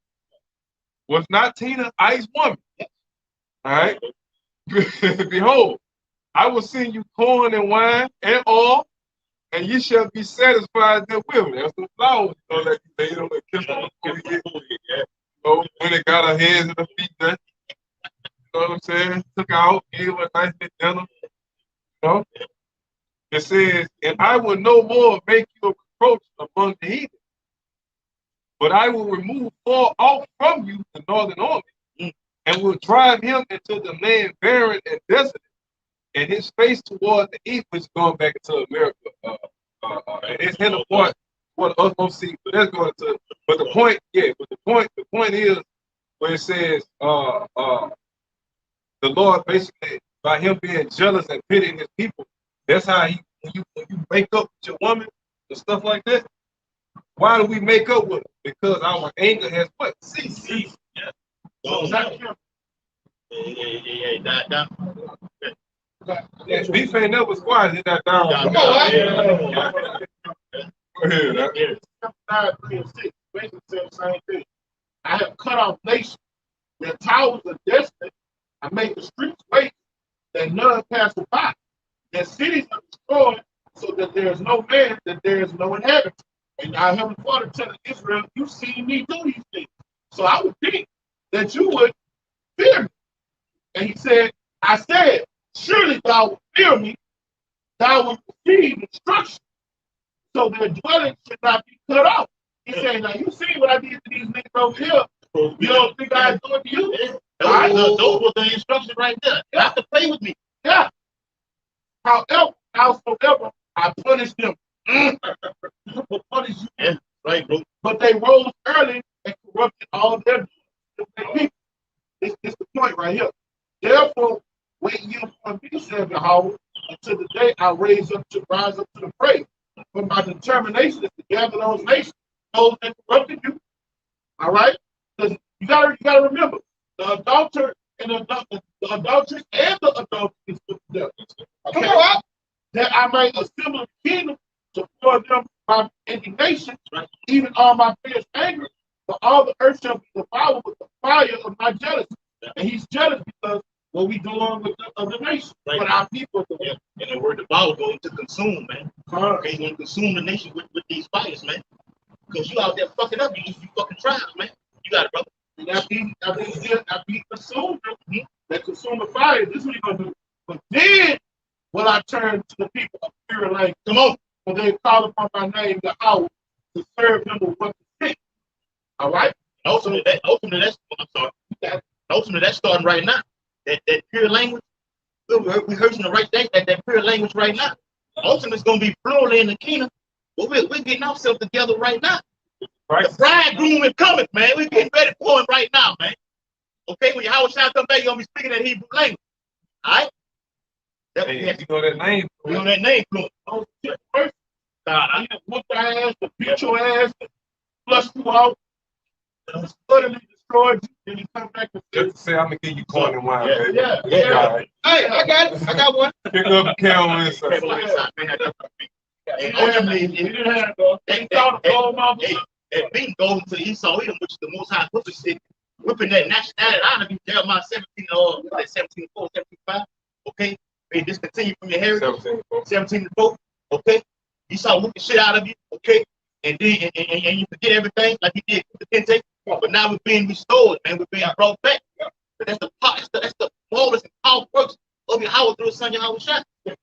was not Tina Ice woman? All right. Behold, I will send you corn and wine and oil, and you shall be satisfied therewith. That's the flowers, that you made on the kiss on the when they got her hands and her feet done. You know what I'm saying? Took her out, gave her a nice bit dinner. You know? It says, and I will no more make you a reproach among the heathen, but I will remove far off from you the northern army, and will drive him into the land barren and desolate, and his face toward the east, which is going back into America. And his head apart, what us won't see, but that's going to. But the point, the point is where it says, the Lord basically, by him being jealous and pitying his people, that's how when you make up with your woman and stuff like that. Why do we make up with her? Because our anger has what? Ceased. Yeah. Yeah, beef ain't never squashed in that down. Come on, Go ahead. 5:3-6 basically said the same thing. I have cut off nations. Their towers are desolate. I make the streets waste, that none pass by. Their cities are destroyed, so that there is no man, that there is no inhabitant. And our Heavenly Father telling Israel, you see me do these things. So I would think that you would fear me. And he said, I said, surely thou wilt fear me, thou wilt receive instruction, so their dwelling should not be cut off. He said, now you see what I did to these niggas over here. You don't think I do it to you? Those were the instructions right there. You have to play with me. Yeah. Howsoever I punish them, I will punish you. Yeah. Right, bro. But they rose early and corrupted all their people. This is the point right here. Therefore, wait ye upon me, said Yahweh, until the day I rise up to the prey. But my determination is to gather those nations, those that corrupted you. All right? Because you gotta remember, the adulterer and the adulteress and the adulteress is put together. Come on, that I might assemble the kingdom to pour them my indignation, right? Even all my fierce anger, for all the earth shall be devoured with the fire of my jealousy. And he's jealous because what we doing with the other nation, right? But our people are doing. And the word devour going to consume, man. Okay, he's going to consume the nation with these fires, man. Because you out there fucking up, you fucking trials, man. You got it, brother. And after he consumed them, that consumer fire, this is what he's gonna do. But then will I turn to the people of fear like, come on, for they call upon my name, the hour, to serve them with what to think. All right? Ultimately, that's starting right now. That pure language, we're rehearsing the right thing, that pure language right now. Ultimately, it's going to be plural in the kingdom, but we're getting ourselves together right now. Right. The bridegroom is coming, man. We're getting ready for him right now, man. Okay, when Yahweh shall come back, you're going to be speaking that Hebrew language. All right? Hey, you know that name. You know that name, bro. God, I need to whoop your ass, to beat your ass, to flush you out, and suddenly destroy you, then you come back and just to say, I'm going to give you corn and wine, baby. Yeah. Hey, I got it. I got one. Pick up a camel and stuff. And being goes to Esau, which is the most high whipping stick, whipping that nationality out of you, Jeremiah 17, 5. Okay? And discontinue from your heritage. 17-4. Okay? Esau whipping shit out of you, okay? And then and you forget everything like he did with the Kente. But now we're being restored, man. We're being brought back. But that's the boldest and powerful works of Yahweh through his son Yahweh Shai. There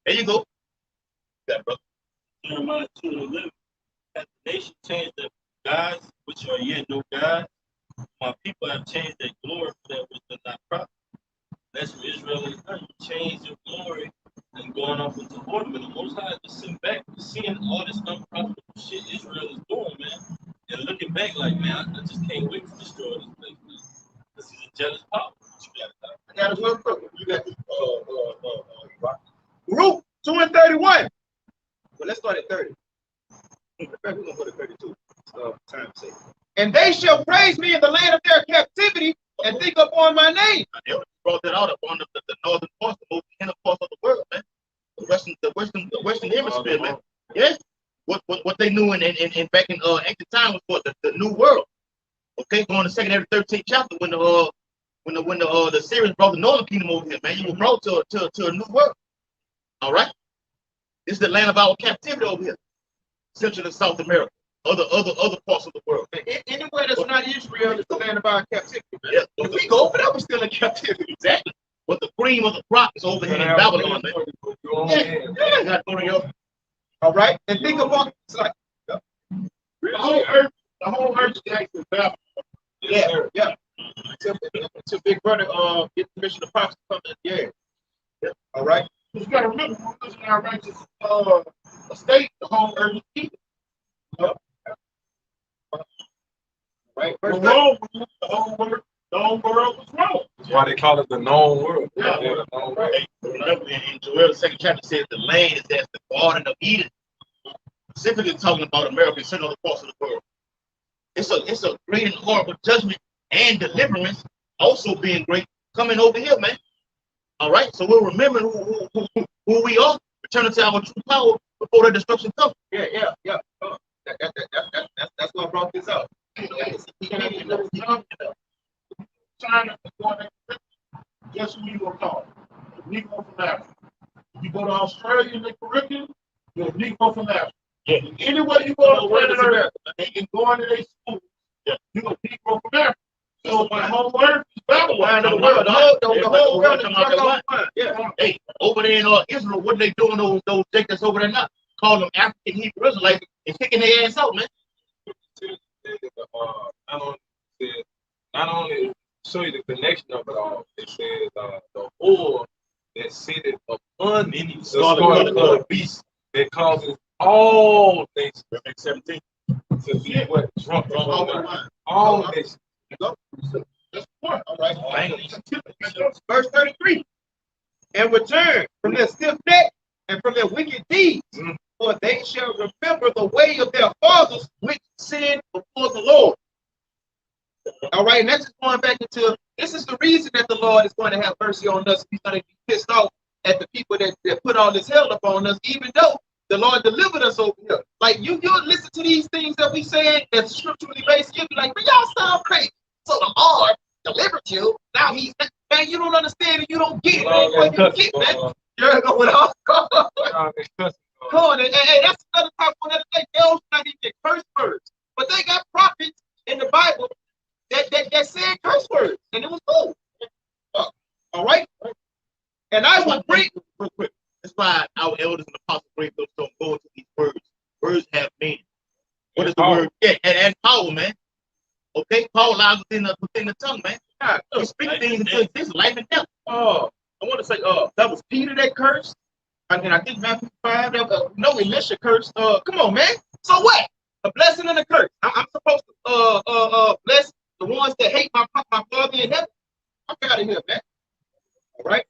you go. Yeah, brother. Jeremiah 2:11. Has the nation changed their gods, which are yet no gods? My people have changed their glory for that which does not profit. That's what Israel is done. You change your glory and going off into ornament. The Most High just sitting back, seeing all this unprofitable shit Israel is doing, man, and looking back like, man, I just can't wait to destroy this place, man. This is a jealous power. I got it real quick. You got this, Root 2 and 31. Well, let's start at 30. We're going to go to 32. Time's sake. And they shall praise me in the land of their captivity and think upon my name. They brought that out up on the northern part, the most inner part of the world, man. The western hemisphere, man. Yes. What they knew in back in ancient time was what the new world. Okay, going to 2nd and 13th chapter when the Syrians brought the northern kingdom over here, man. You were brought to a new world. All right. This is the land of our captivity over here. Central and South America, other parts of the world. Anywhere that's not Israel is the land of our captivity. Man. Yeah, if we go over there, we're still in captivity. Exactly. But the cream of the crop is over here in Babylon, man. Yeah, got to go to your. All right, and think about it's like the whole earth is actually Babylon. Yeah. Until Big Brother get permission to prophesy something. Yeah. All right. You got to remember, we're losing our righteous estate, the whole earth is kingdom. Right. The whole world was wrong. That's why they call it the known world. Yeah. The known world. Remember in Joel, the 2nd chapter says the land is as the Garden of Eden. Specifically talking about America and certain other parts of the world. It's a great and horrible judgment and deliverance also being great coming over here, man. All right, so we'll remember who we are, returning to our true power before the destruction comes. Yeah. That's what brought this up. China is going to guess who you gonna call? A Negro from Africa. If you go to Australia and the Caribbean, you're a Negro from Africa. Yeah. Anywhere you go to planet Earth and go into their schools, you're a Negro from Africa. So my whole earth is Babylon. The whole world is yeah. Hey, over there in Israel, what they doing those Jacobs over there now? Call them African Hebrew Israelites and kicking their ass out, man. Not only show you the connection of it all, it says the oil that sitteth upon the scarlet of the beast that causes all things. 17. drunk All all the the wine. all nations. That's the point. All right. Bang. Verse 33. And return from their stiff neck and from their wicked deeds, for they shall remember the way of their fathers which sinned before the Lord. All right, and that's just going back into this is the reason that the Lord is going to have mercy on us. He's going to be pissed off at the people that put all this hell upon us, even though the Lord delivered us over here. Like you'll listen to these things that we say that's scripturally based, you'll be like, man, y'all sound crazy. So the Lord delivered you. Now he's man, you don't understand it, you don't get it. What you get, man. You're going on. Come on, and that's another topic for another day. They don't not even curse words, but they got prophets in the Bible that said curse words, and it was cool. All right, and I will bring real quick. That's why our elders and apostles don't go into these words. Words have meaning. What is the word? Yeah, and power, man. Okay, power lies within the tongue, man. God, You speak things into existence, life and death. I want to say, that was Peter that cursed, and I think Matthew 5. No, Elisha cursed. Come on, man. So what? A blessing and a curse. I'm supposed to bless the ones that hate my Father in heaven. I'm out of here, man. All right.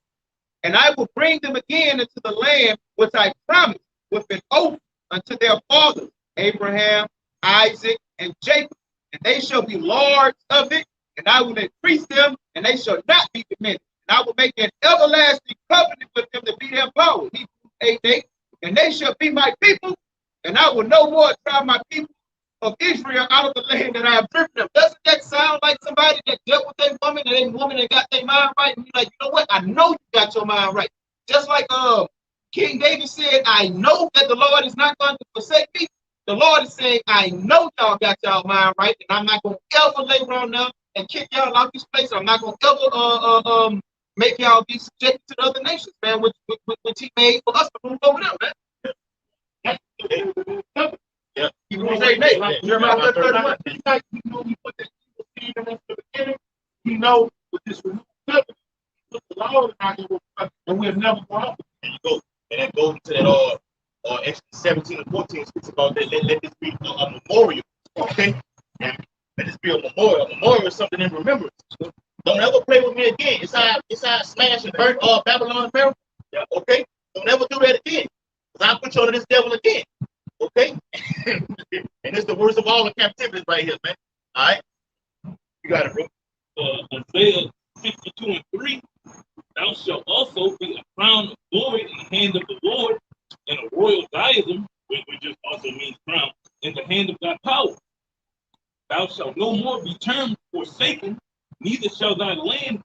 And I will bring them again into the land which I promised with an oath unto their fathers, Abraham, Isaac, and Jacob. And they shall be lords of it, and I will increase them, and they shall not be diminished. And I will make an everlasting covenant with them to be their power. Hebrews 8:8. And they shall be my people, and I will no more drive my people of Israel out of the land that I have driven them. Doesn't that sound like somebody that dealt with that woman and that woman that got their mind right? And you're like, you know what? I know you got your mind right. Just like King David said, I know that the Lord is not going to forsake me. The Lord is saying, I know y'all got y'all mind right, and I'm not going to ever lay around now and kick y'all out this place. I'm not going to ever make y'all be subjected to the other nations, man, which he made for us to move over there, man. Yeah. Hebrews 8:8. Jeremiah 31. Like we know we put that evil seed in us at the beginning. We know with this renewed covenant, put the Lord out here with us, and we'll never go out. And you go, and that goes into that Exodus 17 and 14 speaks about that. Let this be a memorial. Okay? And let this be a memorial. A memorial is something in remembrance. Don't ever play with me again. It's how smash and burn Babylon Pharaoh. Yeah, okay? Don't ever do that again. Because I'll put you under this devil again. Okay? And it's the worst of all the captivities right here, man. All right? You got it, bro. Isaiah 62:3. Thou shalt also be a crown of glory in the hand of the Lord, and a royal diadem, which just also means crown, in the hand of thy power. Thou shalt no more be termed forsaken, neither shall thy land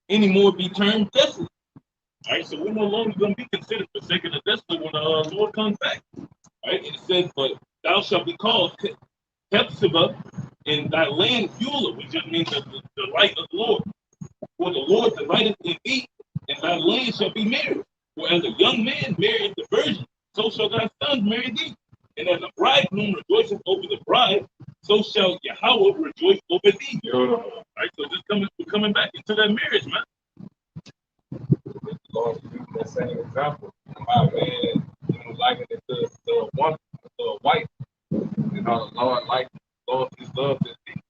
anymore be termed desolate. All right, so we're no longer going to be considered forsaken or desolate when the Lord comes back. All right, and it says, but thou shalt be called Hephzibah, and thy land Beulah, which just means the light of the Lord. For the Lord delighteth in thee, and thy land shall be married. For as a young man married the virgin, so shall thy sons marry thee. And as a bridegroom rejoiceth over the bride, so shall Yahweh rejoice over thee. All right, so we're coming back into that marriage, man. The Lord used that same example. My man, likened it to the woman, to a wife. You know, the Lord likes his love to thee.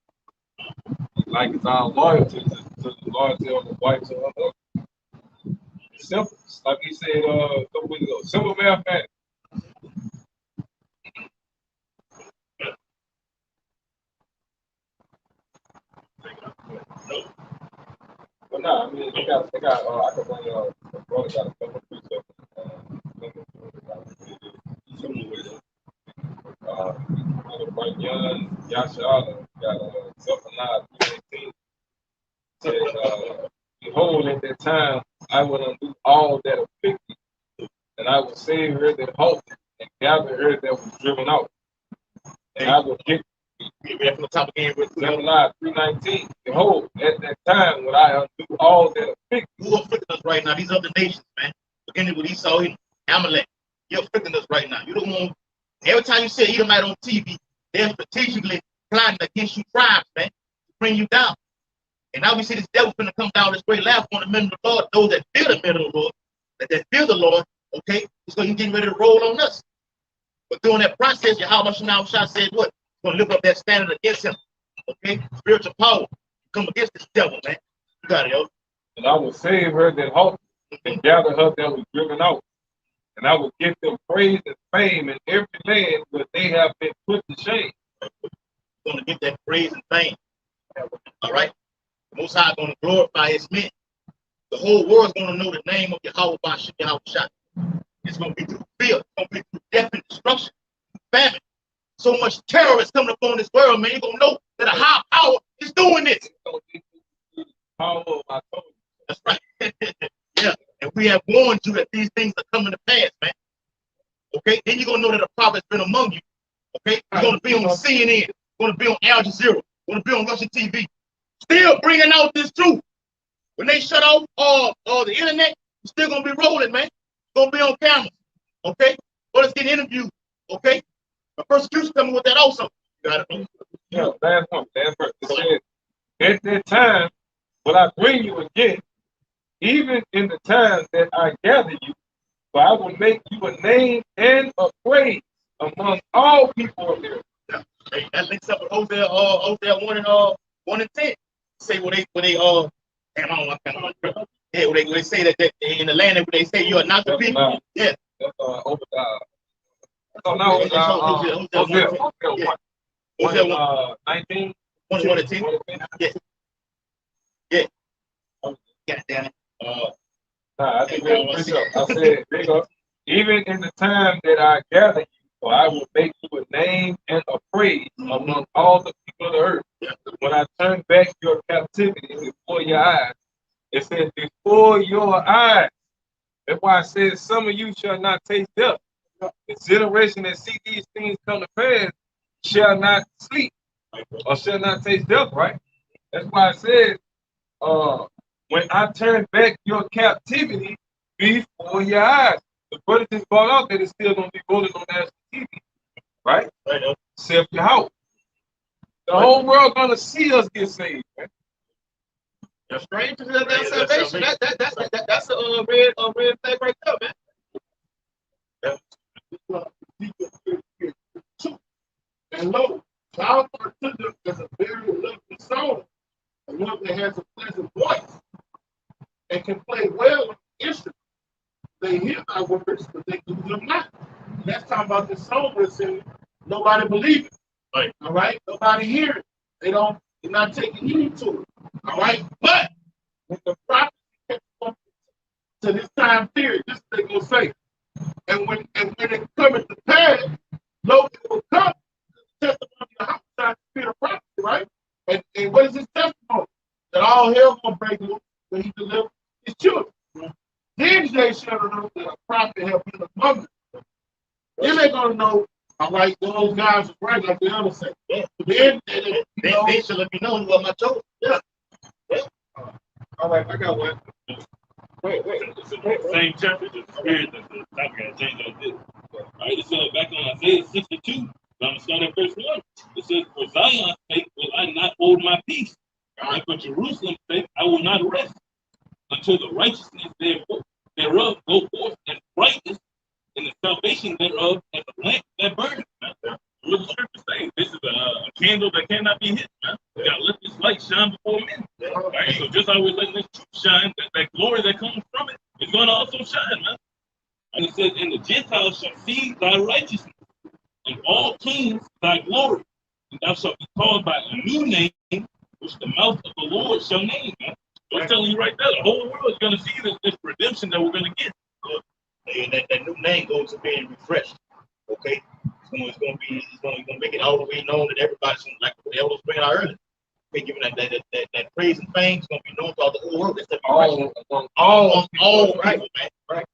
He likens our loyalty to the loyalty of the wife to her husband. It's simple. It's like he said a couple weeks ago. Simple mathematics. But no, I mean, they got. I could bring the brother got a couple of precepts. Bring young Yasha got Zephaniah 3:18. Said, behold, at that time I will undo all that afflict thee, and I will save her that halted, and gather her that was driven out. And I will get We read from the top again with Zephaniah 3:19. Behold, at that time will I undo all that afflict thee. who are afflicting us right now. These other nations, man. Beginning with Esau and Amalek. You're afflicting us right now. You don't want, every time you see Edomite on TV, they're strategically plotting against you tribes, man, to bring you down. And now we see this devil's going to come down this great laugh on the men of the Lord, those that fear the men of the Lord, that fear the Lord, okay? So he's getting ready to roll on us. But during that process, Yahweh Shah said what? gonna lift up that standard against him. Okay, spiritual power, come against this devil, man. You got it, yo. And I will save her that halt and gather her that was driven out. And I will give them praise and fame in every land where they have been put to shame. Gonna get that praise and fame. All right. The Most High gonna glorify His men. The whole world's gonna know the name of Yahweh Bashim Yahweh Shah. It's gonna be through fear. It's gonna be through death and destruction, famine. So much terror is coming upon this world, man. You're gonna know that a high power is doing this. That's right. Yeah. And we have warned you that these things are coming to pass, man. Okay? Then you're gonna know that a prophet's been among you. Okay? You're gonna be on CNN, gonna be on Al Jazeera, gonna be on Russian TV. Still bringing out this truth. When they shut off the internet, you're still gonna be rolling, man. Gonna be on camera. Okay? Or let's get interviewed. Okay? The persecution coming with that also. You got it. Yeah, last verse. It says, at that time will I bring you again, even in the time that I gather you, for I will make you a name and a praise among all people of the earth. Yeah. Hey, that links up with Hosea 1 and 10. Say where they damn, I don't know. Yeah, where they say that in the land where they say you are not the people. Yeah. That's Obadiah. Oh no, Hosea 19. 1 and 10. Yeah. Yeah. God damn it. I think we'll bring it up. I said, there you go. Even in the time that I gather you, for I will make you a name and a praise among all the people of the earth. When I turn back your captivity before your eyes, it says, before your eyes. That's why it says, some of you shall not taste death. The generation that see these things come to pass shall not sleep or shall not taste death, right? That's why it says, when I turn back your captivity before your eyes. The brother just brought out that it's still going to be voted on national TV, right? Except your house. The whole world going to see us get saved, man. The strangers of that salvation. That's a red flag right there, man. And lo, child partook is a very lovely song, and one that has a pleasant voice and can play well on the instrument. They hear my words, but they do them not. And that's talking about the song we're singing. Nobody believes it. Right. All right? Nobody hear it. They're not taking heed to it. All right? But when the prophecy comes to this time period, this is what they're gonna say. And when it comes to pass, lo, it will come to the testimony of the outside spirit of prophecy, right? And what is his testimony? That all hell gonna break loose when he delivers his children. Then they shall know that a prophet have been among them. Then they're gonna know, all right, those guys are right, like the other say. Yeah. Then They should let me know who are my chosen. Yeah. All right, I got one. Wait. Same chapter, just spirit of the topic got changed like this. All right, it says back on Isaiah 62, I'm going to start at verse 1. It says, for Zion's sake will I not hold my peace, and for Jerusalem's sake I will not rest, until the righteousness thereof go forth as brightness, and the salvation thereof as a lamp that burneth. What the scripture saying? This is a candle that cannot be hidden, man. You gotta let this light shine before men. Right? So just always letting this truth shine, that glory that comes from it is going to also shine, man. And it says, and the Gentiles shall see thy righteousness, and all kings thy glory. And thou shalt be called by a new name, which the mouth of the Lord shall name, man. So I'm telling you right there, the whole world is going to see this redemption that we're going to get. And that new name goes to being refreshed. Okay? It's going to make it all the way known that everybody's going to, like the elders bring out earlier. Okay, giving that praise and fame is going to be known throughout the whole world. That's all right, man. Right.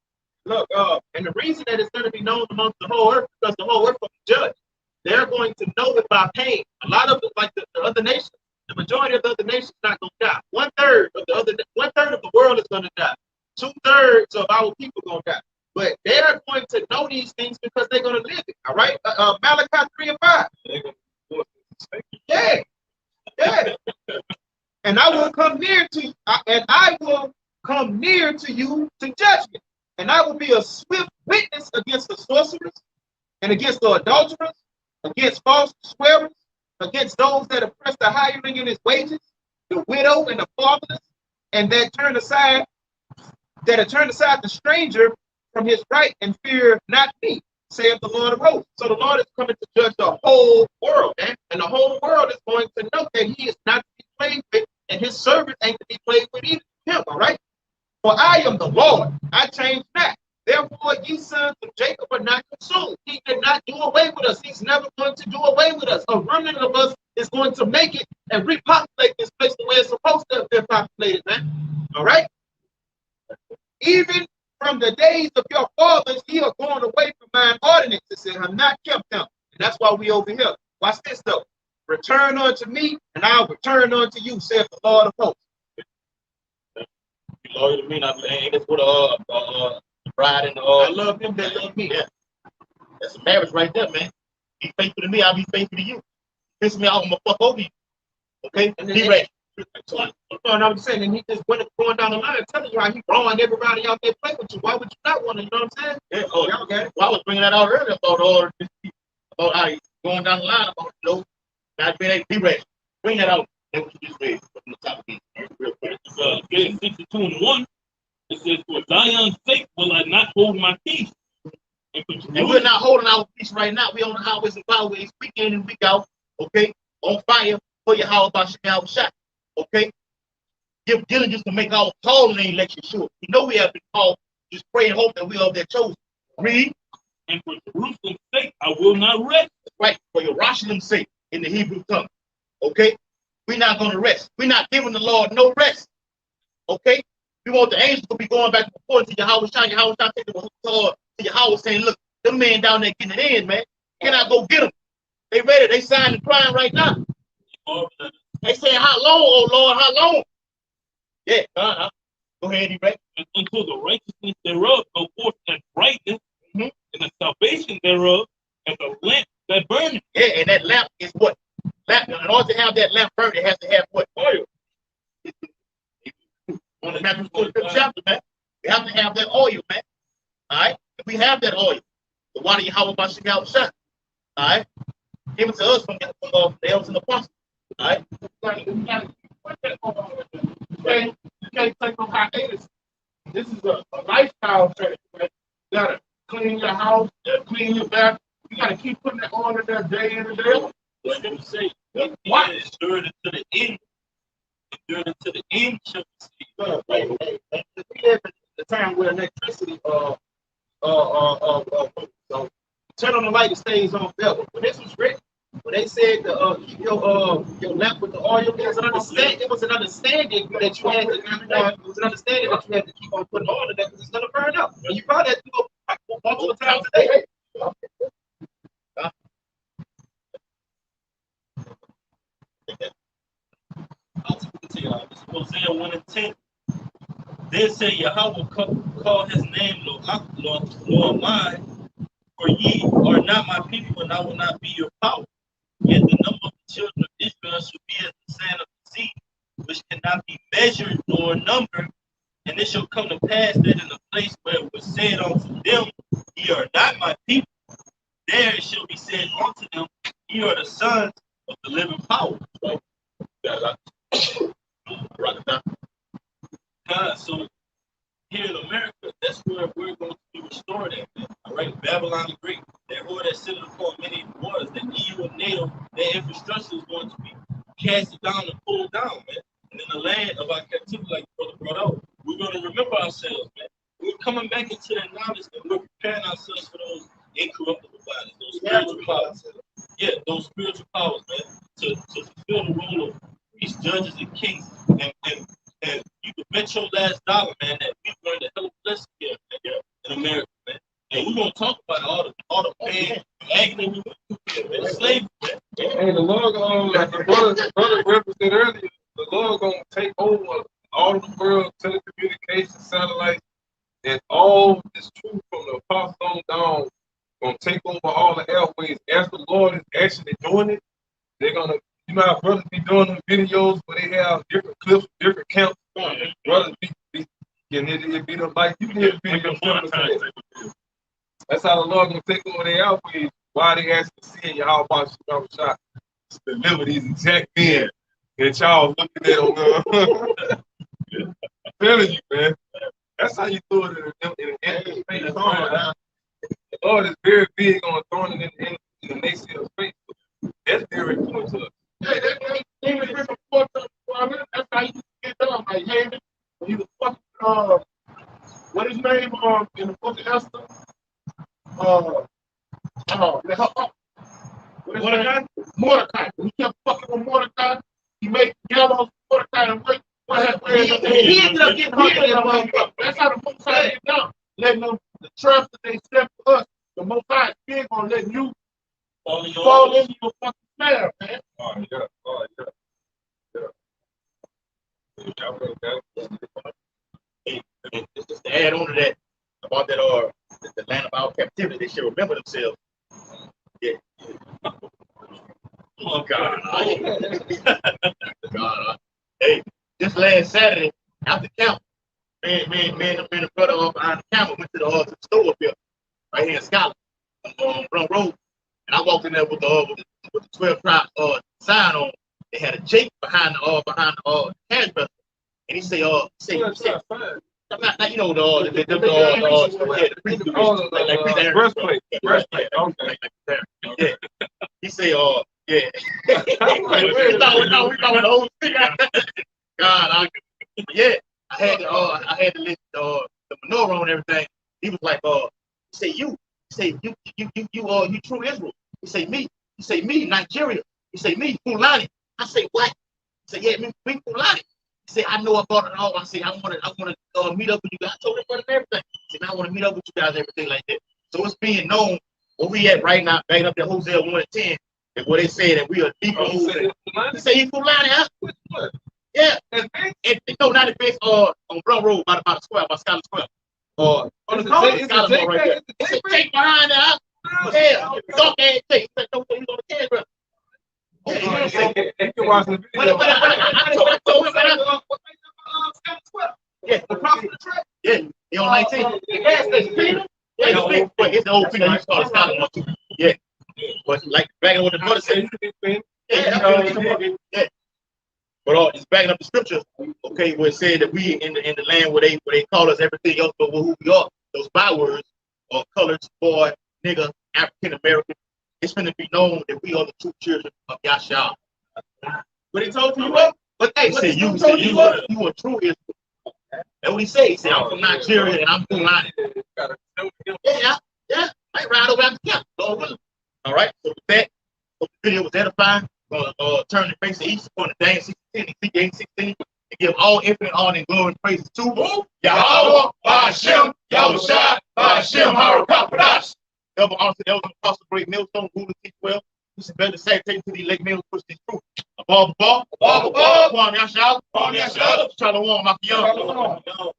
Look, and the reason that it's going to be known amongst the whole earth because the whole earth will be judged. They're going to know it by pain. A lot of it, like the other nations, the majority of the other nations not going to die. 1/3 of the world is going to die. 2/3 of our people going to die. But they're going to know these things because they're going to live it. All right, Malachi 3 and 5. Yeah. And I will come near to you, and I will come near to you to judgment. And I will be a swift witness against the sorcerers, and against the adulterers, against false swearers, against those that oppress the hireling in his wages, the widow and the fatherless, and that turn aside the stranger from his right and fear not me, saith the Lord of hosts. So the Lord is coming to judge the whole world, man. And the whole world is going to know that he is not to be played with, and his servants ain't to be played with either. Him, all right? For I am the Lord, I change not. Therefore, ye sons of Jacob are not consumed. He did not do away with us. He's never going to do away with us. A remnant of us is going to make it and repopulate this place the way it's supposed to have been populated, man. All right? Even from the days of your fathers, ye are going away from mine ordinances and have not kept them. And that's why we over here. Watch this, though. Return unto me, and I'll return unto you, saith the Lord of hosts. You loyal to me, not ain't this what the bride and the I love him that love me. Yeah. That's a marriage right there, man. Be faithful to me, I'll be faithful to you. Piss me off, I'm gonna fuck over you. Okay? Be ready. No, I'm saying, and he just went going down the line telling you how he wrong everybody out there play with you. Why would you not want to? You know what I'm saying? Yeah, oh, y'all got it. Well, I was bringing that out earlier about how he's going down the line about, you know, not being able to be ready. Bring that out. That's what you just read from the top of these real quick. Isaiah 62:1, it says, for Zion's sake will I not hold my peace. And we're not holding our peace right now. We on the highways and byways, week in and week out, okay? On fire for your house by Shemal shot, okay? Give diligence to make our call and election sure. We know we have been called. Just pray and hope that we are there chosen. Read. And for Jerusalem's sake, I will not rest. Right, for Yerushalayim's sake in the Hebrew tongue, okay? We're not going to rest. We're not giving the Lord no rest, okay? We want the angels to be going back and forth to Yahweh Shai take the to Yahweh saying, look, them men down there getting it in, man. Can I go get them? They ready. They signed the crime right now. They saying, how long, oh Lord, how long? Yeah, go ahead, right? Until the righteousness thereof go forth as brightness, and the salvation thereof as a lamp that burneth. Yeah, and that lamp is what? Lamp. In order to have that lamp burn, it has to have what? Oil. On the Matthew 25th chapter, man. We have to have that oil, man. All right? If we have that oil, the water Yahweh by Shemal shot. All right? Give it to us from the elders and the apostles. All right? You can't take no hiatus. This is a lifestyle change. Right? You gotta clean your house, clean your bath. You gotta keep putting that on in there day in and day out. Like you say, what? Endured it to the end. Endured it to the end. We live in the time where electricity turn on the light, it stays on forever. When this was written, when they said keep your lamp with the oil, it was an understanding that you had to keep on putting oil in there because it's gonna burn up. And you probably have to go multiple times a day. I'll take it to y'all. This is Hosea 1:10. Then say Yahweh call his name Lord mine, for ye are not my people, and I will not be your power. Yet the number of the children of Israel shall be as the sand of the sea, which cannot be measured nor numbered. And it shall come to pass that in the place where it was said unto them, ye are not my people, there it shall be said unto them, ye are the sons of the living power. Right? So here in America, that's where we're going to be restored at. All right, Babylon the Great, that whore that sitteth upon many waters, that EU and NATO, their infrastructure is going to be cast down and pulled down, man. And in the land of our captivity, like the brother brought out, we're going to remember ourselves, man. We're coming back into that knowledge and we're preparing ourselves for those incorruptible bodies, those spiritual powers. Yeah, those spiritual powers, man, to fulfill the role of priests, judges, and kings. And you can bet your last dollar, man, that we learned a hell of a lesson here in America, man. And we're gonna talk about all the pain, agony we went through, man, slavery, man. Hey, the Lord, like the brother represented earlier, the Lord gonna take over all the world, telecommunications, satellites, and all this truth from the apostle on down, gonna take over all the airways. As the Lord is actually doing it, they're gonna, you know how brothers be doing them videos where they have different clips, different counts. Brothers be and it be them like you did video. That's how the Lord gonna take over their airways while they actually seeing your how about shot. deliver these exact men that y'all looking at on the. I'm telling you, man. That's how you do it in the face. The Lord is very big on throwing it in the naysayer's face. That's very important to us. Hey, that's how you get done. Like Haman, when he was fucking, what his name in the book of Esther? Mordecai. When he kept fucking with Mordecai, he made gallows for Mordecai and wait. He ended up getting hurt. That's how the Most High get down. Letting them the trust that they set for us. The Most High is big on letting you fall into your fucking snare, man. Oh, yeah. Oh, yeah. Hey, and just to add on to that, about that the land of our captivity, they should remember themselves. Yeah. Oh God. God. Hey, this last Saturday, after camp, me and the brother off behind the camera went to the store up here, right here in Scotland, on Run Road. And I walked in there with the 12 tribe sign on. They had a Jake behind the cash register. And he say, not you know the breastplate. Okay. Yeah. He say, yeah. we thought the whole thing. God, yeah. I had to list the menorah on everything. He was like, you true Israel. He say me. He say me, Nigeria. He say me, Fulani. I say what? He say yeah, me Fulani. He said, I know about it all. I said, I want to meet up with you guys. I told him about everything. He said, I want to meet up with you guys, everything like that. So it's being known where we at right now, backing up the Hosea 1 and 10, and where they say that we are deep in Hosea. He said, he Fulani, huh? Yeah. And no, not the base on Brown Road, by the square, by Scotland Square. It's a take behind that. Yeah. Talk ass take. He's like, no, he's on the camera. You can watch the video. I told him yeah, he on 19. The gas station, yeah, it's the old thing I used to call the Scotland one too. Yeah, but like backing what the brother said. Yeah. But it's backing up the scriptures, okay, where it said that we in the land where they call us everything else but who we are. Those bywords are colored, boy, nigga, African American. It's going to be known that we are the true children of Yahshua. But he told you what? But hey, he said you are true Israel. That's what he said. He said, I'm from Nigeria and I'm from London. Yeah. I ride over out the camp. All right. So with that, the video was edifying. Turn the face to east upon the Daniel 16, Ezekiel 16, and give all infinite honor and glory and praises to Yahweh, Hashem, Yahushua, Hashem, Harakapadash. Double honor to the elder apostle, great millstone, ruler, teach well. We should better say, take to the lake mill, push this truth. Above, Kwam Yashal, Shalom, Makiyan.